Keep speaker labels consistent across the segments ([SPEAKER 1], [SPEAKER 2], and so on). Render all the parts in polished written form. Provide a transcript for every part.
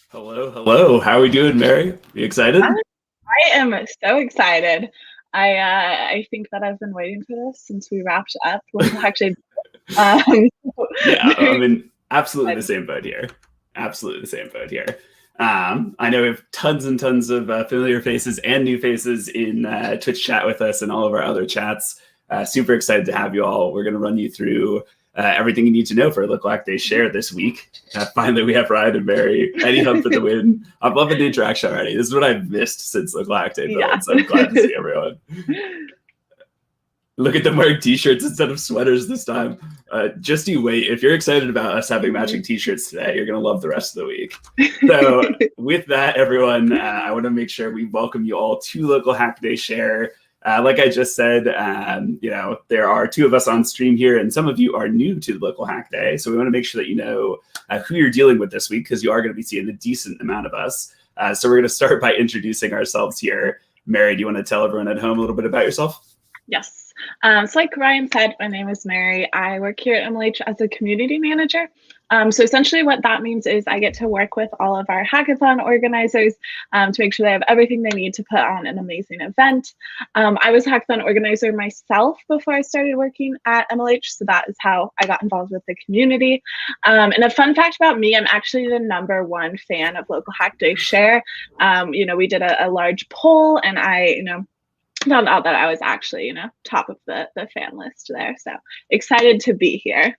[SPEAKER 1] Hello, hello. How are we doing, Mary? You excited?
[SPEAKER 2] I am so excited. I think that I've been waiting for this since we wrapped up. We'll actually, um,
[SPEAKER 1] Yeah, I
[SPEAKER 2] very
[SPEAKER 1] mean, absolutely the
[SPEAKER 2] excited.
[SPEAKER 1] same boat here. Absolutely the same boat here. I know we have tons and tons of familiar faces and new faces in Twitch chat with us and all of our other chats. Super excited to have you all. We're going to run you through everything you need to know for Local Hack Day Share this week. Finally, we have Ryan and Mary. Eddie Hub for the win. I'm loving the interaction already. This is what I've missed since Local Hack Day
[SPEAKER 2] Yeah.
[SPEAKER 1] build, so I'm glad to see everyone. Look at them wearing t-shirts instead of sweaters this time. Just you wait. If you're excited about us having matching t-shirts today, you're going to love the rest of the week. So with that, everyone, I want to make sure we welcome you all to Local Hack Day Share. Like I just said, there are two of us on stream here, and some of you are new to Local Hack Day. So we want to make sure that you know who you're dealing with this week, because you are going to be seeing a decent amount of us. So we're going to start by introducing ourselves here. Mary, do you want to tell everyone at home a little bit about yourself?
[SPEAKER 2] Yes. So like Ryan said, my name is Mary. I work here at MLH as a community manager. So essentially what that means is I get to work with all of our hackathon organizers to make sure they have everything they need to put on an amazing event. I was a hackathon organizer myself before I started working at MLH, so that is how I got involved with the community. And a fun fact about me, I'm actually the #1 fan of Local Hack Day Share. We did a large poll, and I, found out that I was actually, top of the fan list there. So excited to be here.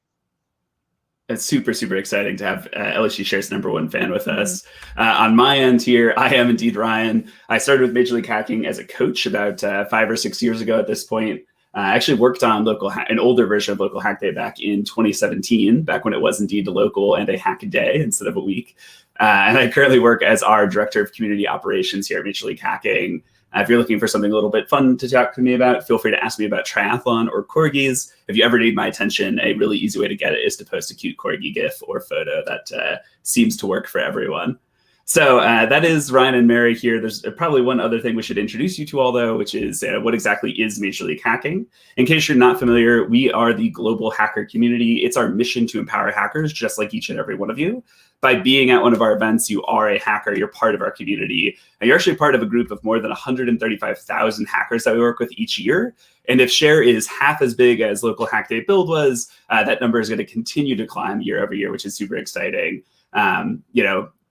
[SPEAKER 1] It's super, super exciting to have LSU Share's #1 fan with us. On my end here, I am indeed Ryan. I started with Major League Hacking as a coach about 5 or 6 years ago at this point. I actually worked on an older version of Local Hack Day back in 2017, back when it was indeed a local and a hack a day instead of a week. And I currently work as our Director of Community Operations here at Major League Hacking. If you're looking for something a little bit fun to talk to me about, feel free to ask me about triathlon or corgis. If you ever need my attention, a really easy way to get it is to post a cute corgi GIF or photo that seems to work for everyone. So that is Ryan and Mary here. There's probably one other thing we should introduce you to all, though, which is what exactly is Major League Hacking. In case you're not familiar, we are the global hacker community. It's our mission to empower hackers, just like each and every one of you. By being at one of our events, you are a hacker. You're part of our community. And you're actually part of a group of more than 135,000 hackers that we work with each year. And if Share is half as big as Local Hack Day Build was, that number is going to continue to climb year over year, which is super exciting.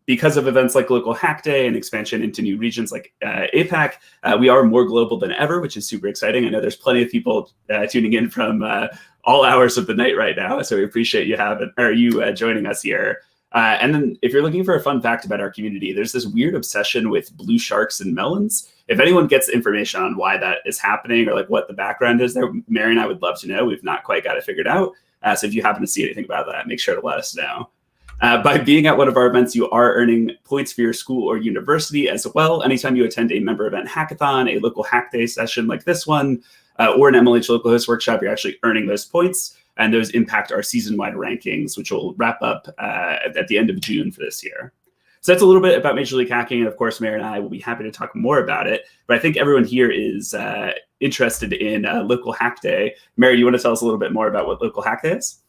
[SPEAKER 1] Because of events like Local Hack Day and expansion into new regions like APAC, we are more global than ever, which is super exciting. I know there's plenty of people tuning in from all hours of the night right now, so we appreciate you joining us here. And then if you're looking for a fun fact about our community, there's this weird obsession with blue sharks and melons. If anyone gets information on why that is happening or like what the background is there, Mary and I would love to know. We've not quite got it figured out. So if you happen to see anything about that, make sure to let us know. By being at one of our events, you are earning points for your school or university as well. Anytime you attend a member event hackathon, a local hack day session like this one, or an MLH local host workshop, you're actually earning those points. And those impact our season-wide rankings, which will wrap up at the end of June for this year. So that's a little bit about Major League Hacking. And of course, Mary and I will be happy to talk more about it. But I think everyone here is interested in Local Hack Day. Mary, do you want to tell us a little bit more about what Local Hack Day is?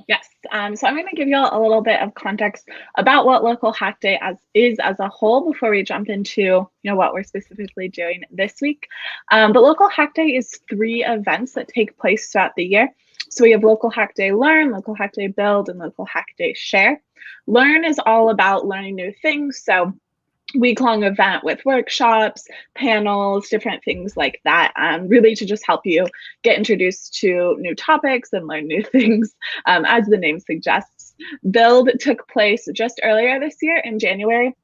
[SPEAKER 2] Yes. So I'm going to give you all a little bit of context about what Local Hack Day is as a whole before we jump into what we're specifically doing this week. But Local Hack Day is 3 events that take place throughout the year. So we have Local Hack Day Learn, Local Hack Day Build, and Local Hack Day Share. Learn is all about learning new things. So week-long event with workshops, panels, different things like that, really to just help you get introduced to new topics and learn new things, as the name suggests. Build took place just earlier this year in January.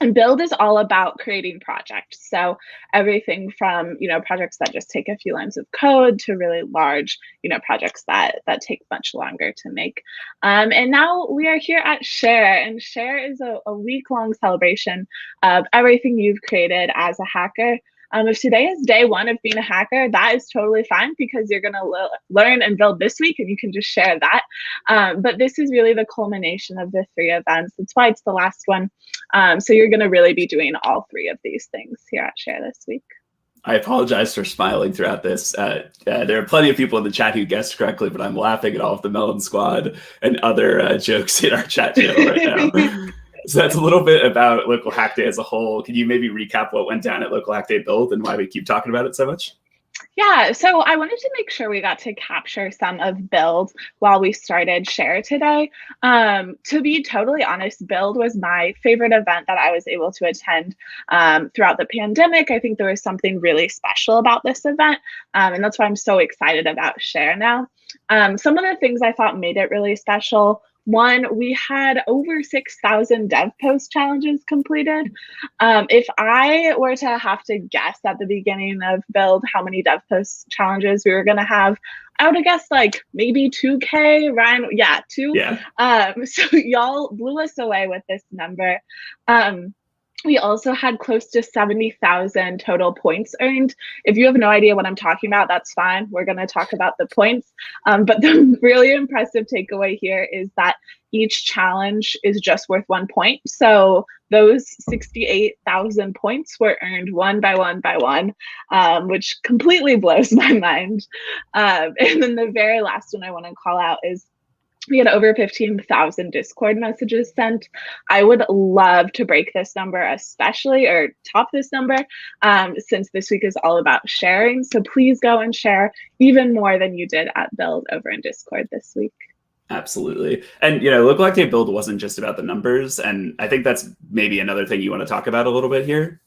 [SPEAKER 2] And build is all about creating projects. So everything from, projects that just take a few lines of code to really large, projects that take much longer to make. And now we are here at Share, and Share is a week-long celebration of everything you've created as a hacker. If today is day one of being a hacker, that is totally fine because you're going to learn and build this week and you can just share that. But this is really the culmination of the 3 events. That's why it's the last one. So you're going to really be doing all 3 of these things here at Share this week.
[SPEAKER 1] I apologize for smiling throughout this. There are plenty of people in the chat who guessed correctly, but I'm laughing at all of the Melon Squad and other jokes in our chat channel right now. So that's a little bit about Local Hack Day as a whole. Can you maybe recap what went down at Local Hack Day Build and why we keep talking about it so much?
[SPEAKER 2] Yeah, so I wanted to make sure we got to capture some of Build while we started Share today. To be totally honest, Build was my favorite event that I was able to attend throughout the pandemic. I think there was something really special about this event, and that's why I'm so excited about Share now. Some of the things I thought made it really special: one, we had over 6,000 dev post challenges completed. If I were to have to guess at the beginning of Build how many dev post challenges we were going to have, I would have guessed like maybe 2K. Ryan, yeah, 2.
[SPEAKER 1] Yeah.
[SPEAKER 2] So y'all blew us away with this number. We also had close to 70,000 total points earned. If you have no idea what I'm talking about, that's fine. We're going to talk about the points. But the really impressive takeaway here is that each challenge is just worth 1 point. So those 68,000 points were earned one by one by one, which completely blows my mind. And then the very last one I want to call out is we had over 15,000 Discord messages sent. I would love to break this number, especially, or top this number, since this week is all about sharing. So please go and share even more than you did at Build over in Discord this week.
[SPEAKER 1] Absolutely. And, Local Hack Day Build wasn't just about the numbers. And I think that's maybe another thing you want to talk about a little bit here.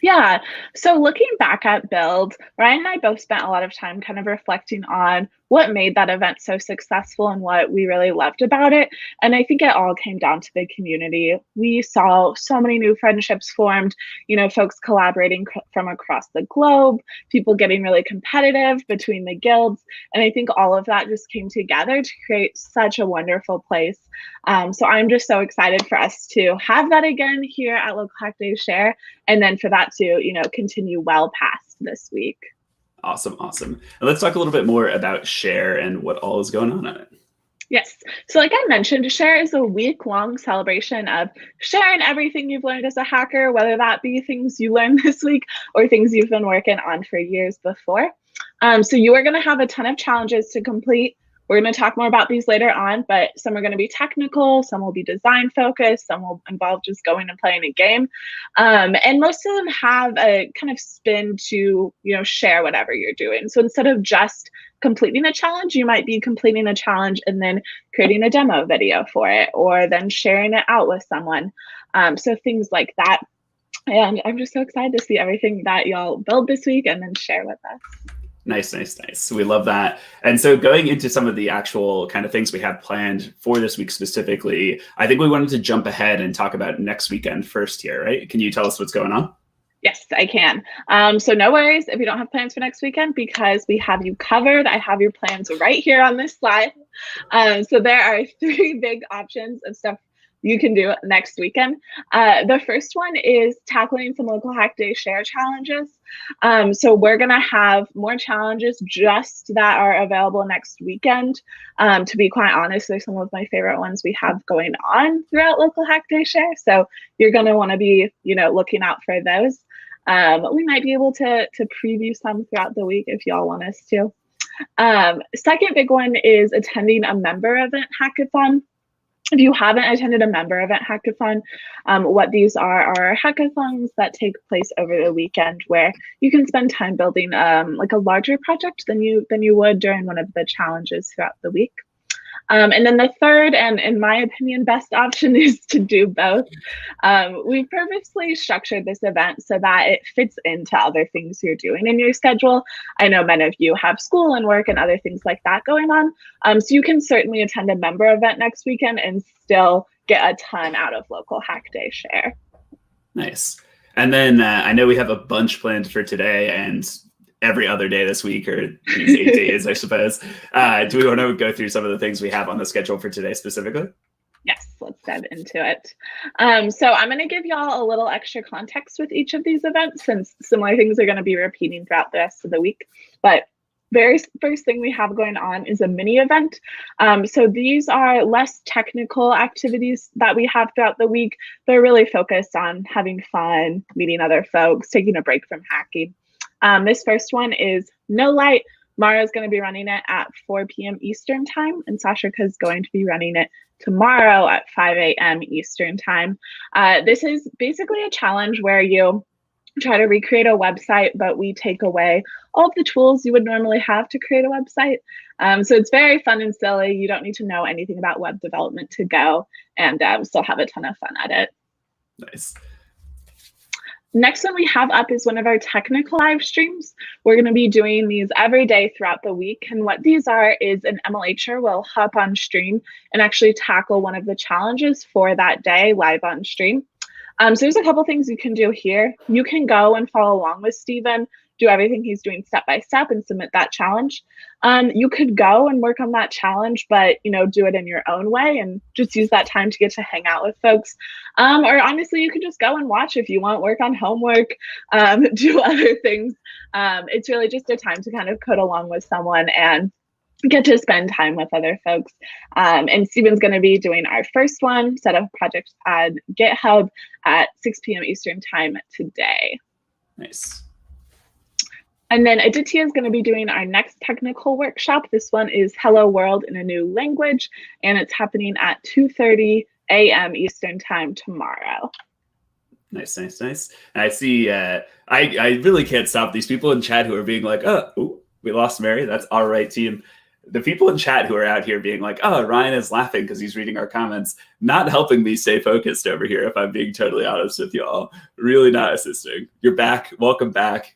[SPEAKER 2] Yeah. So looking back at Build, Ryan and I both spent a lot of time kind of reflecting on what made that event so successful and what we really loved about it. And I think it all came down to the community. We saw so many new friendships formed, folks collaborating from across the globe, people getting really competitive between the guilds. And I think all of that just came together to create such a wonderful place. So I'm just so excited for us to have that again here at Local Hack Day Share, and then for that to, continue well past this week.
[SPEAKER 1] Awesome. And let's talk a little bit more about Share and what all is going on in it.
[SPEAKER 2] Yes. So like I mentioned, Share is a week-long celebration of sharing everything you've learned as a hacker, whether that be things you learned this week or things you've been working on for years before. So you are going to have a ton of challenges to complete. We're going to talk more about these later on, but some are going to be technical, some will be design focused, some will involve just going and playing a game. And most of them have a kind of spin to, share whatever you're doing. So instead of just completing a challenge, you might be completing a challenge and then creating a demo video for it, or then sharing it out with someone. So things like that. And I'm just so excited to see everything that y'all build this week and then share with us.
[SPEAKER 1] Nice. We love that. And so going into some of the actual kind of things we have planned for this week specifically, I think we wanted to jump ahead and talk about next weekend first here, right? Can you tell us what's going on?
[SPEAKER 2] Yes, I can. So no worries if you don't have plans for next weekend, because we have you covered. I have your plans right here on this slide. So there are 3 big options of stuff you can do next weekend. The first one is tackling some Local Hack Day Share challenges. So we're going to have more challenges just that are available next weekend. To be quite honest, they're some of my favorite ones we have going on throughout Local Hack Day Share. So you're going to want to be, looking out for those. We might be able to preview some throughout the week if y'all want us to. Second big one is attending a member event hackathon. If you haven't attended a member event hackathon, what these are hackathons that take place over the weekend where you can spend time building like a larger project than you would during one of the challenges throughout the week. And then the third, and in my opinion, best option is to do both. We purposely structured this event so that it fits into other things you're doing in your schedule. I know many of you have school and work and other things like that going on. So you can certainly attend a member event next weekend and still get a ton out of Local Hack Day Share.
[SPEAKER 1] Nice. And then I know we have a bunch planned for today and every other day this week, or these 8 days, I suppose. Do we want to go through some of the things we have on the schedule for today specifically?
[SPEAKER 2] Yes, let's dive into it. So I'm going to give y'all a little extra context with each of these events, since similar things are going to be repeating throughout the rest of the week. But very first thing we have going on is a mini event. So these are less technical activities that we have throughout the week. They're really focused on having fun, meeting other folks, taking a break from hacking. This first one is No Light. Mara's going to be running it at 4 p.m. Eastern time, and Sashika is going to be running it tomorrow at 5 a.m. Eastern time. This is basically a challenge where you try to recreate a website, but we take away all of the tools you would normally have to create a website. So it's very fun and silly. You don't need to know anything about web development to go, and still have a ton of fun at it.
[SPEAKER 1] Nice.
[SPEAKER 2] Next one we have up is one of our technical live streams. We're going to be doing these every day throughout the week. And what these are is an MLHer will hop on stream and actually tackle one of the challenges for that day live on stream. So there's a couple things you can do here. You can go and follow along with Steven, do everything he's doing step by step and submit that challenge. You could go and work on that challenge, but do it in your own way and just use that time to get to hang out with folks. Or honestly, you could just go and watch if you want, work on homework, do other things. It's really just a time to kind of code along with someone and get to spend time with other folks. And Steven's going to be doing our first one, set up projects at GitHub at 6 p.m. Eastern time today.
[SPEAKER 1] Nice.
[SPEAKER 2] And then Aditya is going to be doing our next technical workshop. This one is Hello World in a New Language, and it's happening at 2:30 a.m. Eastern time tomorrow.
[SPEAKER 1] Nice. And I see, I really can't stop these people in chat who are being like, oh, we lost Mary. That's all right, team. The people in chat who are out here being like, oh, Ryan is laughing because he's reading our comments, not helping me stay focused over here, if I'm being totally honest with y'all. Really not assisting. You're back. Welcome back.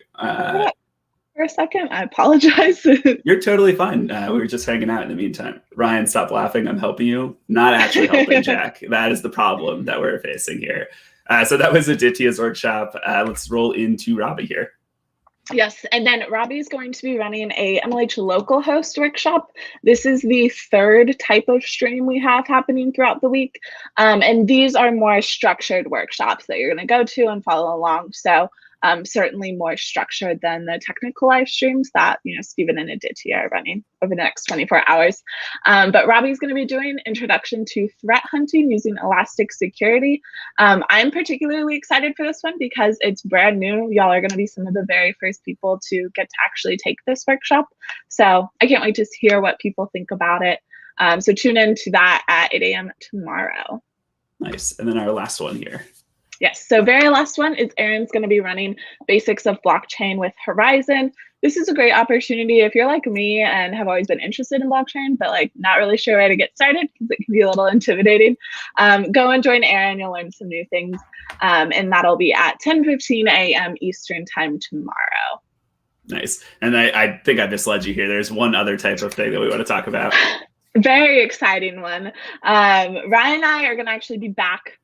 [SPEAKER 2] For a second, I apologize.
[SPEAKER 1] You're totally fine. We were just hanging out in the meantime. Ryan, stop laughing. I'm helping you. Not actually helping, Jack. That is the problem that we're facing here. So that was Aditya's workshop. Let's roll into Robbie here.
[SPEAKER 2] Yes, and then Robbie is going to be running a MLH local host workshop. This is the third type of stream we have happening throughout the week. And these are more structured workshops that you're going to go to and follow along. So certainly more structured than the technical live streams that Steven and Aditya are running over the next 24 hours. But Robbie's going to be doing Introduction to Threat Hunting using Elastic Security. I'm particularly excited for this one because it's brand new. Y'all are going to be some of the very first people to get to actually take this workshop. So I can't wait to hear what people think about it. So tune in to that at 8 a.m. tomorrow.
[SPEAKER 1] Nice. And then our last one here.
[SPEAKER 2] Yes, so very last one is Erin's going to be running Basics of Blockchain with Horizon. This is a great opportunity if you're like me and have always been interested in blockchain, but not really sure where to get started because it can be a little intimidating. Go and join Erin. You'll learn some new things. And that'll be at 10:15 a.m. Eastern time tomorrow.
[SPEAKER 1] Nice. And I think I misled you here. There's one other type of thing that we want to talk about.
[SPEAKER 2] Very exciting one. Ryan and I are going to actually be back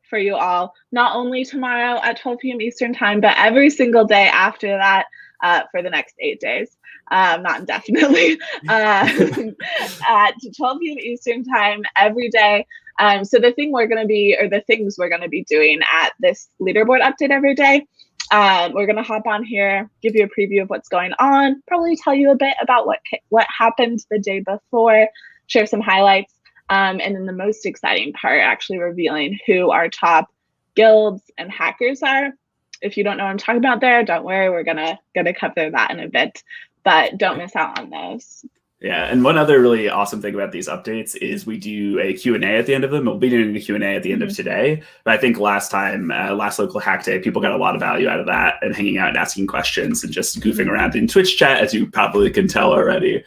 [SPEAKER 2] for you all, not only tomorrow at 12 p.m. Eastern time, but every single day after that for the next 8 days, not indefinitely, at 12 p.m. Eastern time every day. So the thing we're going to be, or the things we're going to be doing at this leaderboard update every day, we're going to hop on here, give you a preview of what's going on, probably tell you a bit about what happened the day before, share some highlights. And then the most exciting part, actually revealing who our top guilds and hackers are. If you don't know what I'm talking about there, don't worry, we're gonna cover that in a bit, but don't miss out on those.
[SPEAKER 1] Yeah, and one other really awesome thing about these updates is we do a Q&A at the end of them. We'll be doing a Q&A at the end of today, but I think last local hack day, people got a lot of value out of that and hanging out and asking questions and just goofing around in Twitch chat, as you probably can tell already.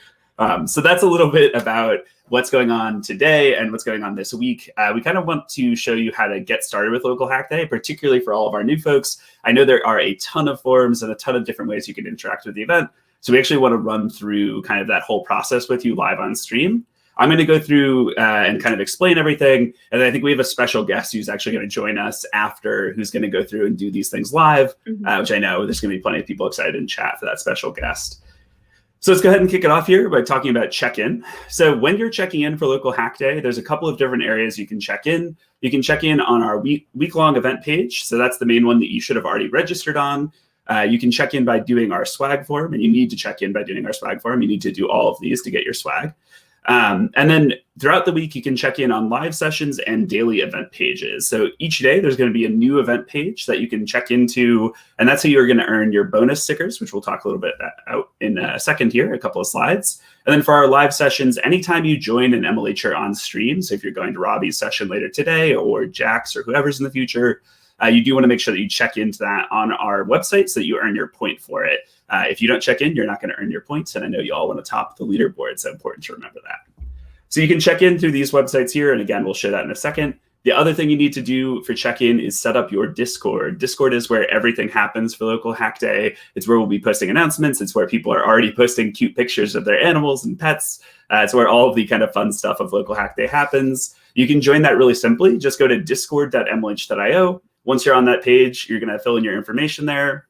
[SPEAKER 1] So that's a little bit about what's going on today and what's going on this week. We kind of want to show you how to get started with Local Hack Day, particularly for all of our new folks. I know there are a ton of forums and a ton of different ways you can interact with the event. So we actually want to run through kind of that whole process with you live on stream. I'm going to go through and kind of explain everything. And then I think we have a special guest who's actually going to join us after, who's going to go through and do these things live, which I know there's going to be plenty of people excited in chat for that special guest. So let's go ahead and kick it off here by talking about check-in. So when you're checking in for Local Hack Day, there's a couple of different areas you can check in. You can check in on our week-long event page. So that's the main one that you should have already registered on. You can check in by doing our swag form, and you need to check in by doing our swag form. You need to do all of these to get your swag. And then throughout the week, you can check in on live sessions and daily event pages. So each day there's going to be a new event page that you can check into, and that's how you're going to earn your bonus stickers, which we'll talk a little bit about in a second here, a couple of slides. And then for our live sessions, anytime you join an MLHer on stream, so if you're going to Robbie's session later today or Jack's or whoever's in the future, you do want to make sure that you check into that on our website so that you earn your point for it. If you don't check in, you're not going to earn your points. And I know you all want to top the leaderboard, so important to remember that. So you can check in through these websites here. And again, we'll show that in a second. The other thing you need to do for check-in is set up your Discord. Discord is where everything happens for Local Hack Day. It's where we'll be posting announcements. It's where people are already posting cute pictures of their animals and pets. It's where all of the kind of fun stuff of Local Hack Day happens. You can join that really simply. Just go to discord.mlh.io. Once you're on that page, you're going to fill in your information there,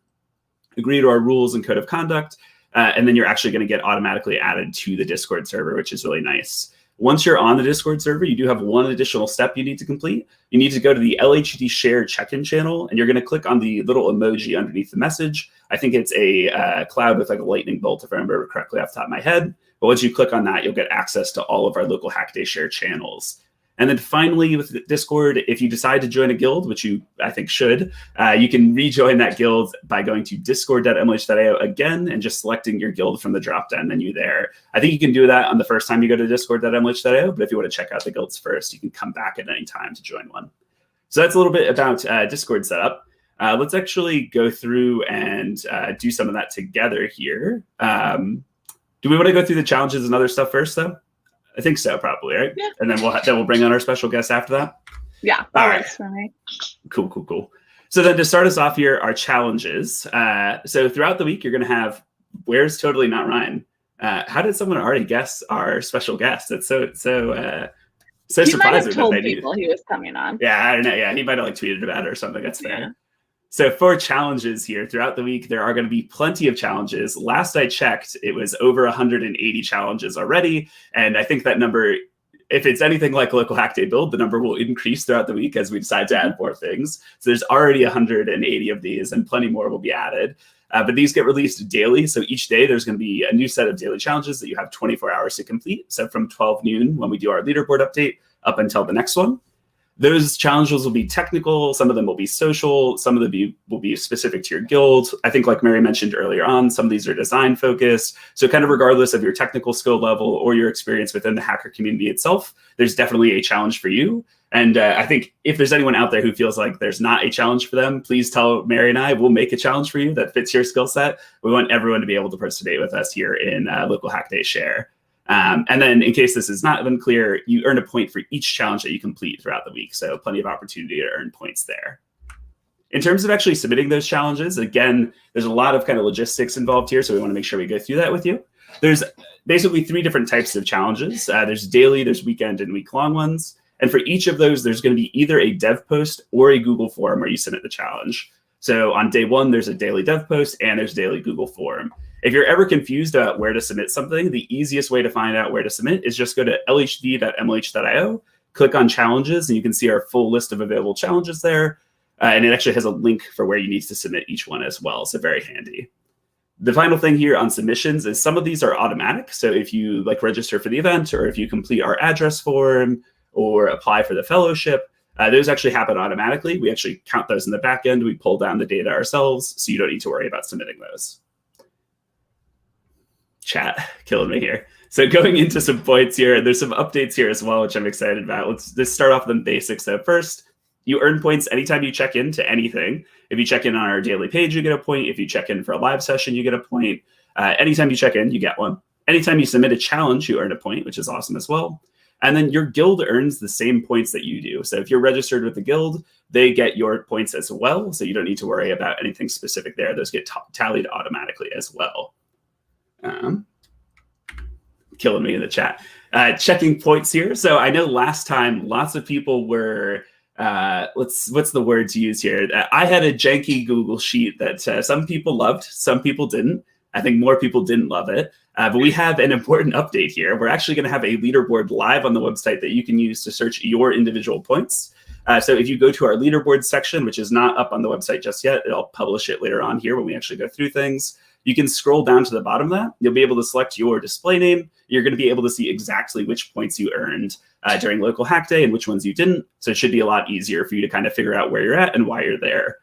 [SPEAKER 1] agree to our rules and code of conduct, and then you're actually going to get automatically added to the Discord server, which is really nice. Once you're on the Discord server, you do have one additional step you need to complete. You need to go to the LHD Share check-in channel, and you're going to click on the little emoji underneath the message. I think it's a cloud with like a lightning bolt, if I remember correctly off the top of my head. But once you click on that, you'll get access to all of our Local Hack Day Share channels. And then finally, with Discord, if you decide to join a guild, which you, I think, should, you can rejoin that guild by going to discord.mlh.io again and just selecting your guild from the drop-down menu there. I think you can do that on the first time you go to discord.mlh.io, but if you want to check out the guilds first, you can come back at any time to join one. So that's a little bit about Discord setup. Let's actually go through and do some of that together here. Do we want to go through the challenges and other stuff first, though? I think so, probably, right?
[SPEAKER 2] Yeah.
[SPEAKER 1] And then we'll bring on our special guest after that.
[SPEAKER 2] Yeah.
[SPEAKER 1] All right.
[SPEAKER 2] For me.
[SPEAKER 1] Cool. So then to start us off here, our challenges. So throughout the week, you're going to have Where's Totally Not Ryan? How did someone already guess our special guest? It's so surprising.
[SPEAKER 2] He might have told people he was coming on.
[SPEAKER 1] Yeah, I don't know. Yeah, he might have like tweeted about it or something. That's fair.
[SPEAKER 2] Yeah.
[SPEAKER 1] So for challenges here throughout the week, there are going to be plenty of challenges. Last I checked, it was over 180 challenges already. And I think that number, if it's anything like a Local Hack Day build, the number will increase throughout the week as we decide to add more things. So there's already 180 of these and plenty more will be added. But these get released daily. So each day there's going to be a new set of daily challenges that you have 24 hours to complete. So from 12 noon when we do our leaderboard update up until the next one. Those challenges will be technical. Some of them will be social. Some of them will be specific to your guild. I think like Mary mentioned earlier on, some of these are design focused. So kind of regardless of your technical skill level or your experience within the hacker community itself, there's definitely a challenge for you. And I think if there's anyone out there who feels like there's not a challenge for them, please tell Mary and I, we'll make a challenge for you that fits your skill set. We want everyone to be able to participate with us here in Local Hack Day Share. And then in case this has not been clear, you earn a point for each challenge that you complete throughout the week. So plenty of opportunity to earn points there. In terms of actually submitting those challenges, again, there's a lot of kind of logistics involved here. So we want to make sure we go through that with you. There's basically 3 different types of challenges. There's daily, there's weekend, and week-long ones. And for each of those, there's going to be either a dev post or a Google form where you submit the challenge. So on day 1, there's a daily dev post and there's daily Google form. If you're ever confused about where to submit something, the easiest way to find out where to submit is just go to lhd.mlh.io, click on challenges, and you can see our full list of available challenges there. And it actually has a link for where you need to submit each one as well. So very handy. The final thing here on submissions is some of these are automatic. So if you like register for the event or if you complete our address form or apply for the fellowship, those actually happen automatically. We actually count those in the back end. We pull down the data ourselves, so you don't need to worry about submitting those. Chat killing me here. So going into some points here, there's some updates here as well, which I'm excited about. Let's start off with the basics. So first, you earn points anytime you check in to anything. If you check in on our daily page, you get a point. If you check in for a live session, you get a point. Anytime you check in, you get one. Anytime you submit a challenge, you earn a point, which is awesome as well. And then your guild earns the same points that you do. So if you're registered with the guild, they get your points as well. So you don't need to worry about anything specific there. Those get tallied automatically as well. Killing me in the chat. checking points here. So I know last time lots of people were, what's the word to use here? I had a janky Google sheet that some people loved, some people didn't. I think more people didn't love it. But we have an important update here. We're actually going to have a leaderboard live on the website that you can use to search your individual points. So if you go to our leaderboard section, which is not up on the website just yet, I'll publish it later on here when we actually go through things. You can scroll down to the bottom of that. You'll be able to select your display name. You're going to be able to see exactly which points you earned during local hack day and which ones you didn't. So it should be a lot easier for you to kind of figure out where you're at and why you're there.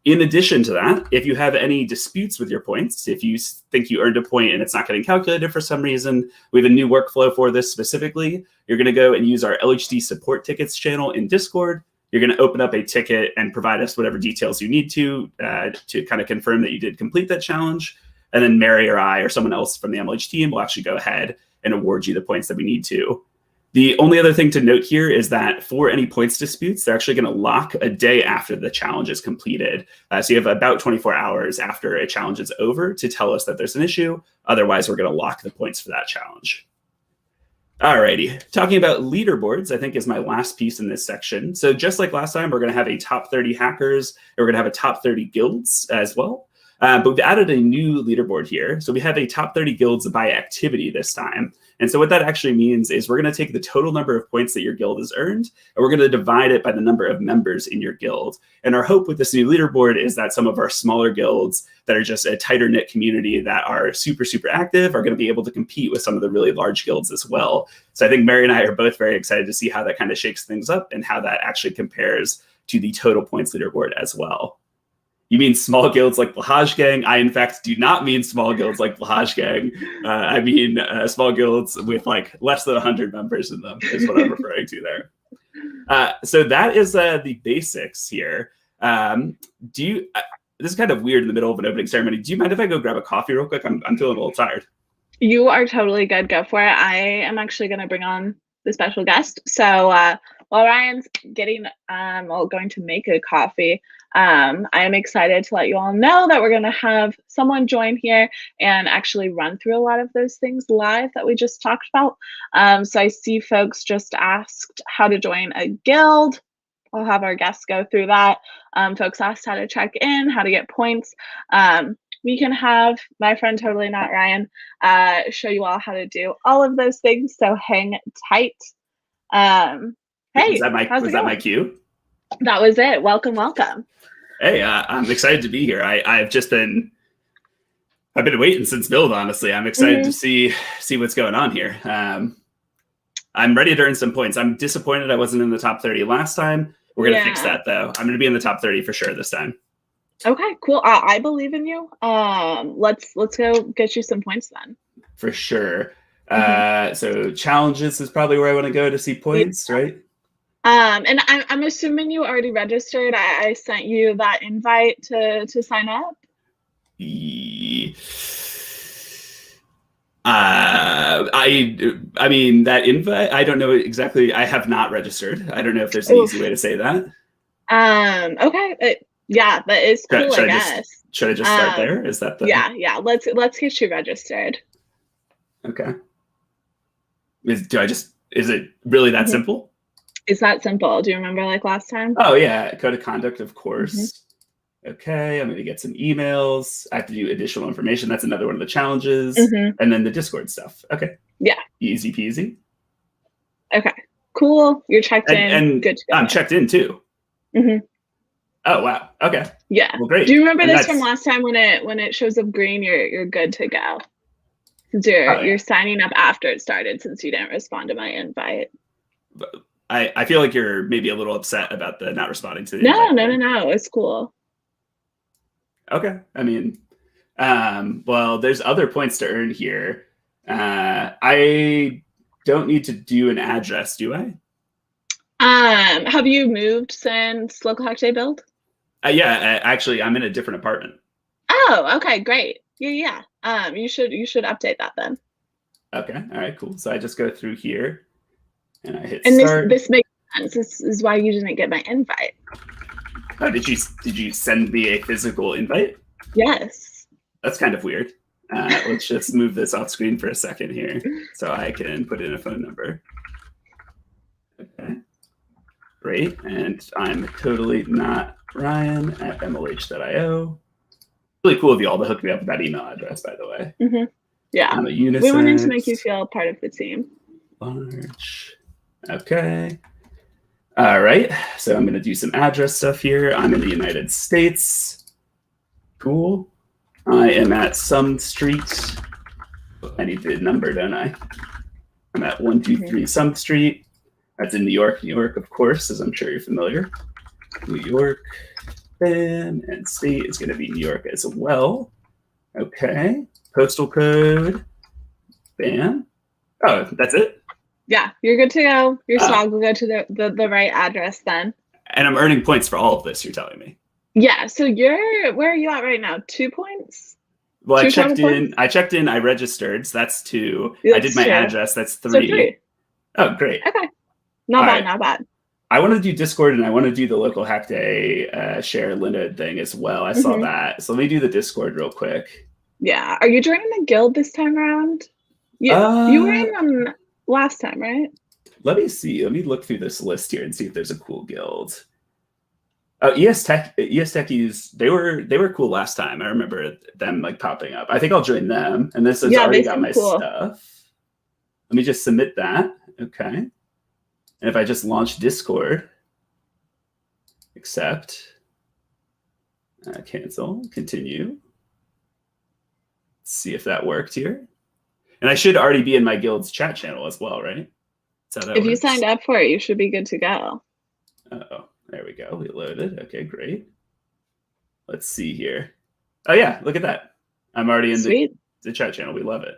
[SPEAKER 1] In addition to that, if you have any disputes with your points, if you think you earned a point and it's not getting calculated for some reason, we have a new workflow for this specifically. You're going to go and use our LHD support tickets channel in Discord. You're going to open up a ticket and provide us whatever details you need to kind of confirm that you did complete that challenge. And then Mary or I or someone else from the MLH team will actually go ahead and award you the points that we need to. The only other thing to note here is that for any points disputes, they're actually going to lock a day after the challenge is completed. So you have about 24 hours after a challenge is over to tell us that there's an issue. Otherwise, we're going to lock the points for that challenge. Alrighty, talking about leaderboards, I think is my last piece in this section. So just like last time, we're going to have a top 30 hackers, and we're going to have a top 30 guilds as well. But we've added a new leaderboard here. So we have a top 30 guilds by activity this time. And so what that actually means is we're going to take the total number of points that your guild has earned, and we're going to divide it by the number of members in your guild. And our hope with this new leaderboard is that some of our smaller guilds that are just a tighter knit community that are super, super active are going to be able to compete with some of the really large guilds as well. So I think Mary and I are both very excited to see how that kind of shakes things up and how that actually compares to the total points leaderboard as well. You mean small guilds like Blahaj Gang? I, in fact, do not mean small guilds like Blahaj Gang. I mean small guilds with like less than 100 members in them is what I'm referring to there. So that is the basics here. This is kind of weird in the middle of an opening ceremony. Do you mind if I go grab a coffee real quick? I'm feeling a little tired.
[SPEAKER 2] You are totally good. Go for it. I am actually going to bring on the special guest. So while Ryan's going to make a coffee, I am excited to let you all know that we're going to have someone join here and actually run through a lot of those things live that we just talked about. So I see folks just asked how to join a guild. I'll have our guests go through that. Folks asked how to check in, how to get points. We can have my friend Totally Not Ryan show you all how to do all of those things. So hang tight. Hey,
[SPEAKER 1] was that my cue?
[SPEAKER 2] That was it. Welcome, welcome.
[SPEAKER 1] Hey, I'm excited to be here. I've been waiting since build, honestly. I'm excited to see what's going on here. I'm ready to earn some points. I'm disappointed I wasn't in the top 30 last time. We're going to fix that, though. I'm going to be in the top 30 for sure this time.
[SPEAKER 2] Okay, cool. I believe in you. Let's go get you some points then.
[SPEAKER 1] For sure. So challenges is probably where I want to go to see points, right?
[SPEAKER 2] And I'm assuming you already registered. I sent you that invite to sign up.
[SPEAKER 1] I mean that invite. I don't know exactly. I have not registered. I don't know if there's an easy way to say that.
[SPEAKER 2] Okay. Yeah, but it's cool. I guess.
[SPEAKER 1] Should I just start there? Is that the?
[SPEAKER 2] Yeah. Let's get you registered.
[SPEAKER 1] Okay. Is it really that simple?
[SPEAKER 2] It's that simple. Do you remember like last time?
[SPEAKER 1] Oh yeah, code of conduct, of course. Okay, I'm gonna get some emails. I have to do additional information. That's another one of the challenges. And then the Discord stuff. Okay.
[SPEAKER 2] Yeah.
[SPEAKER 1] Easy peasy.
[SPEAKER 2] Okay. Cool. You're checked in.
[SPEAKER 1] And
[SPEAKER 2] good to go.
[SPEAKER 1] I'm checked in too. Oh wow. Okay.
[SPEAKER 2] Yeah.
[SPEAKER 1] Well, great.
[SPEAKER 2] Do you remember this from last time when it shows up green? You're good to go. Since you're signing up after it started, since you didn't respond to my invite.
[SPEAKER 1] I feel like you're maybe a little upset about the not responding to the
[SPEAKER 2] invite. No. It's cool.
[SPEAKER 1] Okay. I mean, well, there's other points to earn here. I don't need to do an address, do I?
[SPEAKER 2] Have you moved since local hack day build?
[SPEAKER 1] Yeah, actually, I'm in a different apartment.
[SPEAKER 2] Oh, okay, great. Yeah. You should update that then.
[SPEAKER 1] Okay. All right. Cool. So I just go through here, and I hit
[SPEAKER 2] and
[SPEAKER 1] start.
[SPEAKER 2] This makes sense. This is why you didn't get my invite.
[SPEAKER 1] Oh, did you send me a physical invite?
[SPEAKER 2] Yes.
[SPEAKER 1] That's kind of weird. Let's just move this off screen for a second here so I can put in a phone number. Okay, great. And I'm totally not Ryan at mlh.io. Really cool of you all to hook me up with that email address, by the way.
[SPEAKER 2] Mm-hmm. Yeah,
[SPEAKER 1] I'm a unisex.
[SPEAKER 2] We wanted to make you feel part of the team.
[SPEAKER 1] Large. Okay. All right. So I'm going to do some address stuff here. I'm in the United States. Cool. I am at some street. I need the number, don't I? I'm at 123 some street. That's in New York, of course, as I'm sure you're familiar. New York. Bam. And state is going to be New York as well. Okay. Postal code. Bam. Oh, that's it?
[SPEAKER 2] Yeah, you're good to go. Your swag will go to the right address then. And
[SPEAKER 1] I'm earning points for all of this, you're telling me?
[SPEAKER 2] Yeah, so where are you at right now? 2 points?
[SPEAKER 1] Well, I checked in, I registered, so that's 2. I did my address, that's 3.
[SPEAKER 2] So 3.
[SPEAKER 1] Oh, great.
[SPEAKER 2] Okay. Not bad.
[SPEAKER 1] I want to do Discord and I want to do the local Hack Day share Linode thing as well. I saw that. So let me do the Discord real quick.
[SPEAKER 2] Yeah. Are you joining the guild this time around? You were in them last time, right?
[SPEAKER 1] Let me see. Let me look through this list here and see if there's a cool guild. Oh, ES Techies, they were cool last time. I remember them like popping up. I think I'll join them. And this has already got my stuff. Let me just submit that. Okay. And if I just launch Discord, accept, cancel, continue. Let's see if that worked here. And I should already be in my guild's chat channel as well, right?
[SPEAKER 2] If you signed up for it, you should be good to go.
[SPEAKER 1] Uh-oh, there we go. We loaded. Okay, great. Let's see here. Oh yeah, look at that. I'm already in the chat channel. We love it.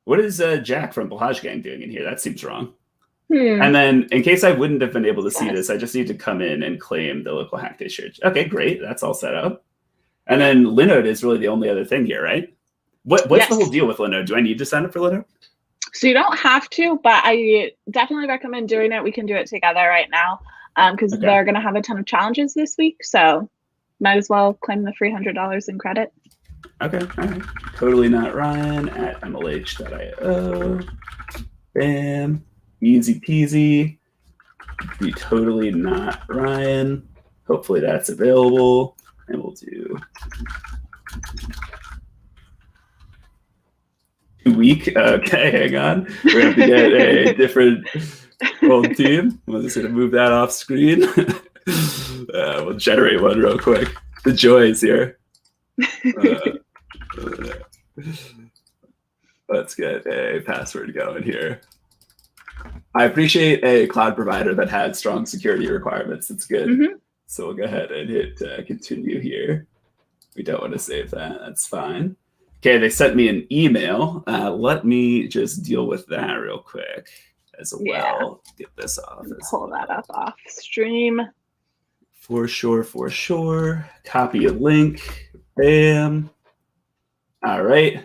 [SPEAKER 1] What is Jack from Blahaj Gang doing in here? That seems wrong. And then in case I wouldn't have been able to see this, I just need to come in and claim the local Hack Day shirt. Okay, great. That's all set up. And then Linode is really the only other thing here, right? What's the whole deal with Linode? Do I need to sign up for Linode?
[SPEAKER 2] So you don't have to, but I definitely recommend doing it. We can do it together right now because they're going to have a ton of challenges this week. So might as well claim the free $100 in credit.
[SPEAKER 1] Okay. All right. Totally not Ryan at mlh.io. Bam. Easy peasy. Be totally not Ryan. Hopefully that's available. And we'll do 2 week. Okay, hang on. We're going to have to get a different old team. We'll just going to move that off screen. We'll generate one real quick. The joys here. Let's get a password going here. I appreciate a cloud provider that had strong security requirements. It's good. So we'll go ahead and hit continue here. We don't want to save that. That's fine. Okay, they sent me an email. Let me just deal with that real quick as well. Get this off.
[SPEAKER 2] Pull that up off stream.
[SPEAKER 1] For sure. Copy a link. Bam. All right.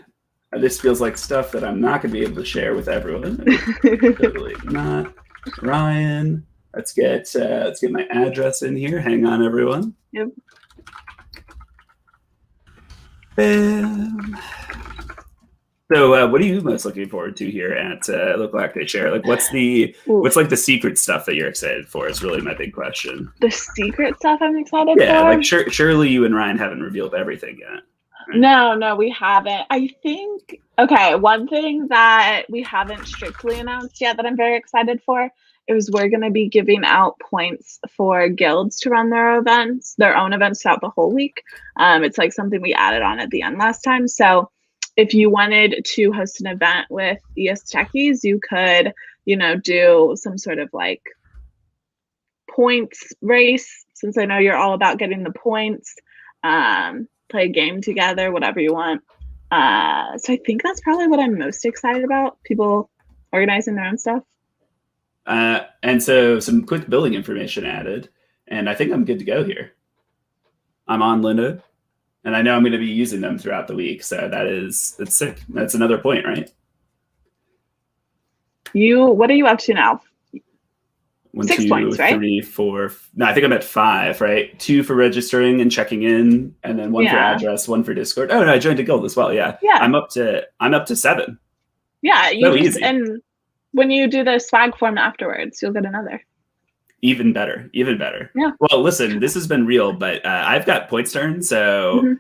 [SPEAKER 1] This feels like stuff that I'm not going to be able to share with everyone. Totally not. Ryan. Let's get my address in here. Hang on, everyone.
[SPEAKER 2] Yep.
[SPEAKER 1] Bam. So, what are you most looking forward to here at Local Hack Day Share? Like, what's like the secret stuff that you're excited for? Is really my big question.
[SPEAKER 2] The secret stuff I'm excited for?
[SPEAKER 1] Yeah, like surely you and Ryan haven't revealed everything yet.
[SPEAKER 2] Right? No, we haven't. I think, one thing that we haven't strictly announced yet that I'm very excited for is we're going to be giving out points for guilds to run their own events throughout the whole week. It's like something we added on at the end last time. So if you wanted to host an event with ES Techies, you could, do some sort of like points race, since I know you're all about getting the points, play a game together, whatever you want. So I think that's probably what I'm most excited about, people organizing their own stuff.
[SPEAKER 1] And so some quick building information added, and I think I'm good to go here. I'm on Linode, and I know I'm going to be using them throughout the week. So that's sick. That's another point, right?
[SPEAKER 2] What are you up to now?
[SPEAKER 1] 1,
[SPEAKER 2] 6
[SPEAKER 1] 2,
[SPEAKER 2] points, right?
[SPEAKER 1] 3, 4. No, I think I'm at 5, right? 2 for registering and checking in, and then 1 for address, 1 for Discord. Oh no, I joined a guild as well. Yeah.
[SPEAKER 2] Yeah.
[SPEAKER 1] I'm up to 7.
[SPEAKER 2] Yeah.
[SPEAKER 1] So easy.
[SPEAKER 2] And when you do the swag form afterwards, you'll get another.
[SPEAKER 1] Even better.
[SPEAKER 2] Yeah.
[SPEAKER 1] Well, listen, this has been real, but I've got points to earn. So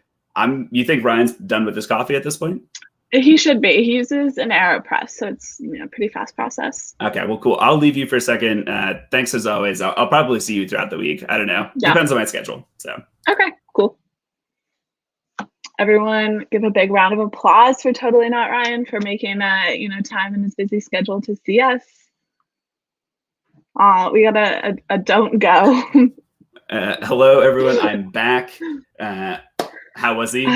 [SPEAKER 1] you think Ryan's done with his coffee at this point?
[SPEAKER 2] He should be. He uses an AeroPress, so it's pretty fast process.
[SPEAKER 1] Okay, well, cool. I'll leave you for a second. Thanks as always. I'll probably see you throughout the week. I don't know. Yeah. Depends on my schedule. So.
[SPEAKER 2] Okay, cool. Everyone, give a big round of applause for Totally Not Ryan for making time in his busy schedule to see us. We got a don't go.
[SPEAKER 1] Hello, everyone. I'm back. How was he?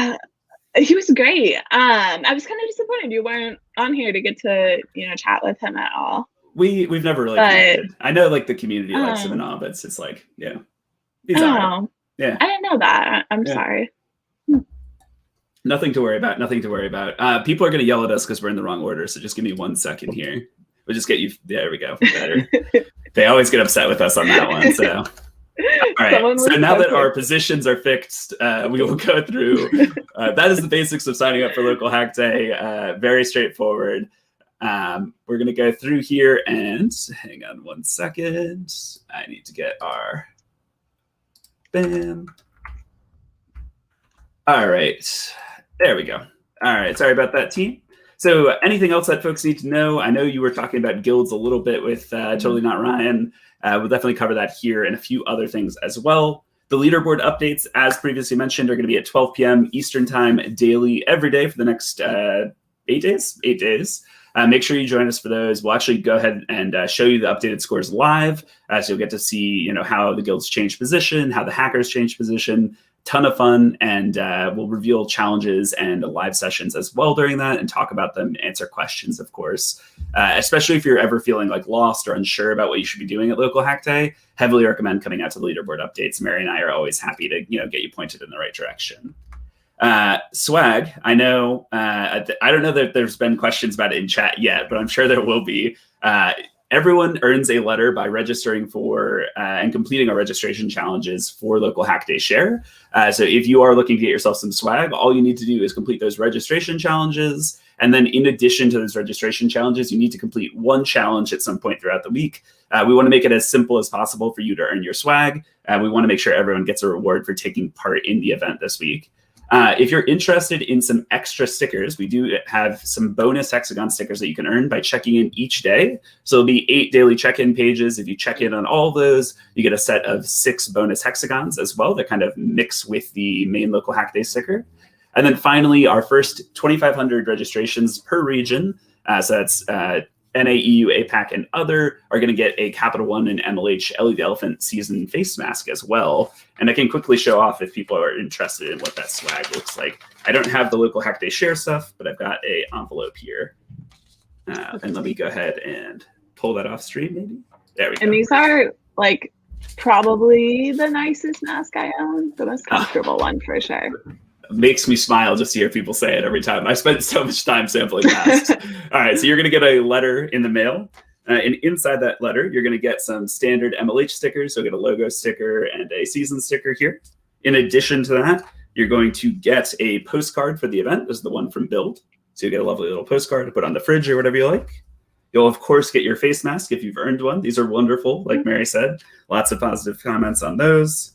[SPEAKER 2] He was great. I was kind of disappointed you weren't on here to get to chat with him at all.
[SPEAKER 1] We've never really connected. I know like the community likes him and all, but it's just like he's all right. Yeah.
[SPEAKER 2] I didn't know that. I'm sorry.
[SPEAKER 1] Nothing to worry about. People are gonna yell at us because we're in the wrong order. So just give me 1 second here. We'll just get you. There we go. Better. They always get upset with us on that one. So. All right. So now that our positions are fixed, we will go through. That is the basics of signing up for Local Hack Day. Very straightforward. We're going to go through here and hang on 1 second. I need to get our bam. All right. There we go. All right. Sorry about that, team. So anything else that folks need to know? I know you were talking about guilds a little bit with Totally Not Ryan. We'll definitely cover that here and a few other things as well. The leaderboard updates, as previously mentioned, are going to be at 12 p.m. Eastern time daily, every day for the next 8 days. 8 days. Make sure you join us for those. We'll actually go ahead and show you the updated scores live, so you'll get to see how the guilds change position, how the hackers change position. Ton of fun, and we'll reveal challenges and live sessions as well during that and talk about them, answer questions, of course. Especially if you're ever feeling like lost or unsure about what you should be doing at Local Hack Day, heavily recommend coming out to the leaderboard updates. Mary and I are always happy to get you pointed in the right direction. Swag, I know, I don't know that there's been questions about it in chat yet, but I'm sure there will be. Everyone earns a letter by registering for and completing our registration challenges for Local Hack Day Share. So if you are looking to get yourself some swag, all you need to do is complete those registration challenges. And then in addition to those registration challenges, you need to complete one challenge at some point throughout the week. We want to make it as simple as possible for you to earn your swag. We want to make sure everyone gets a reward for taking part in the event this week. If you're interested in some extra stickers, we do have some bonus hexagon stickers that you can earn by checking in each day. So there'll be 8 daily check-in pages. If you check in on all of those, you get a set of 6 bonus hexagons as well that kind of mix with the main Local Hack Day sticker. And then finally, our first 2,500 registrations per region. So that's NAEU, APAC, and other are going to get a Capital One and MLH Ellie the Elephant season face mask as well. And I can quickly show off if people are interested in what that swag looks like. I don't have the Local Hack Day Share stuff, but I've got a envelope here. And let me go ahead and pull that off stream, maybe. There we go.
[SPEAKER 2] And these are like probably the nicest mask I own, the most comfortable one for sure.
[SPEAKER 1] Makes me smile just to hear people say it every time. I spent so much time sampling masks. All right, so you're going to get a letter in the mail. And inside that letter, you're going to get some standard MLH stickers. So you'll get a logo sticker and a season sticker here. In addition to that, you're going to get a postcard for the event. This is the one from Build. So you get a lovely little postcard to put on the fridge or whatever you like. You'll, of course, get your face mask if you've earned one. These are wonderful, like Mary said. Lots of positive comments on those.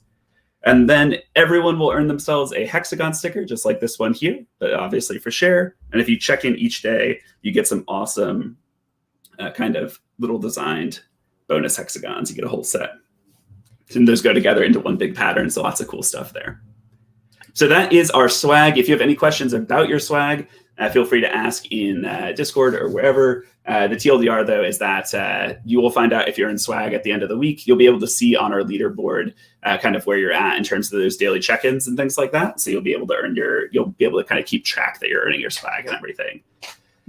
[SPEAKER 1] And then everyone will earn themselves a hexagon sticker, just like this one here, but obviously for share. And if you check in each day, you get some awesome kind of little designed bonus hexagons. You get a whole set. And those go together into one big pattern, so lots of cool stuff there. So that is our swag. If you have any questions about your swag, feel free to ask in Discord or wherever. The TLDR, though, is that you will find out if you're in swag at the end of the week. You'll be able to see on our leaderboard kind of where you're at in terms of those daily check-ins and things like that. So you'll be able to you'll be able to kind of keep track that you're earning your swag and everything.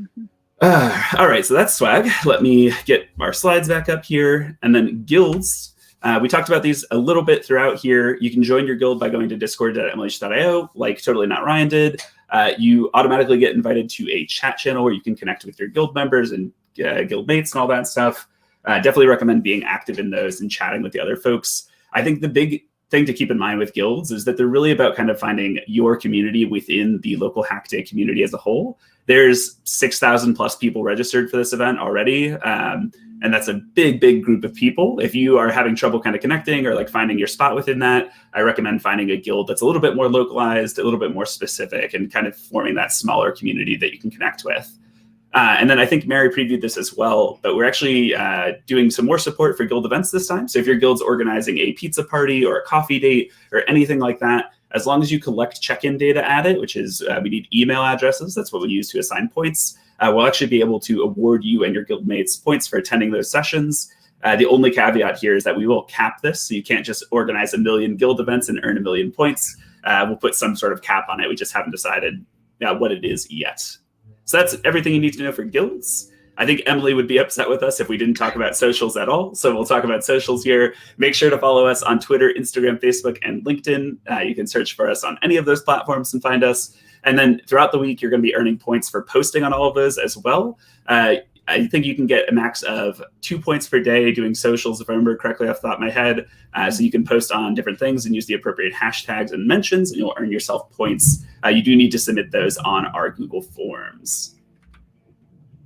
[SPEAKER 1] Mm-hmm. All right, so that's swag. Let me get our slides back up here. And then guilds. We talked about these a little bit throughout here. You can join your guild by going to discord.mlh.io, like Totally Not Ryan did. You automatically get invited to a chat channel where you can connect with your guild members and guild mates and all that stuff. definitely recommend being active in those and chatting with the other folks. I think the big thing to keep in mind with guilds is that they're really about kind of finding your community within the local Hack Day community as a whole. There's 6,000 plus people registered for this event already. And that's a big group of people. If you are having trouble kind of connecting or like finding your spot within that, I recommend finding a guild that's a little bit more localized, a little bit more specific, and kind of forming that smaller community that you can connect with. And then I think Mary previewed this as well, but we're actually doing some more support for guild events this time. So if your guild's organizing a pizza party or a coffee date or anything like that, as long as you collect check-in data at it, which is we need email addresses, that's what we use to assign points, we'll actually be able to award you and your guildmates points for attending those sessions. The only caveat here is that we will cap this, so you can't just organize 1 million guild events and earn 1 million points. We'll put some sort of cap on it. We just haven't decided what it is yet. So that's everything you need to know for guilds. I think Emily would be upset with us if we didn't talk about socials at all. So we'll talk about socials here. Make sure to follow us on Twitter, Instagram, Facebook, and LinkedIn. You can search for us on any of those platforms and find us. And then throughout the week, you're going to be earning points for posting on all of those as well. I think you can get a max of 2 points per day doing socials, if I remember correctly off the top of my head. So you can post on different things and use the appropriate hashtags and mentions, and you'll earn yourself points. You do need to submit those on our Google Forms.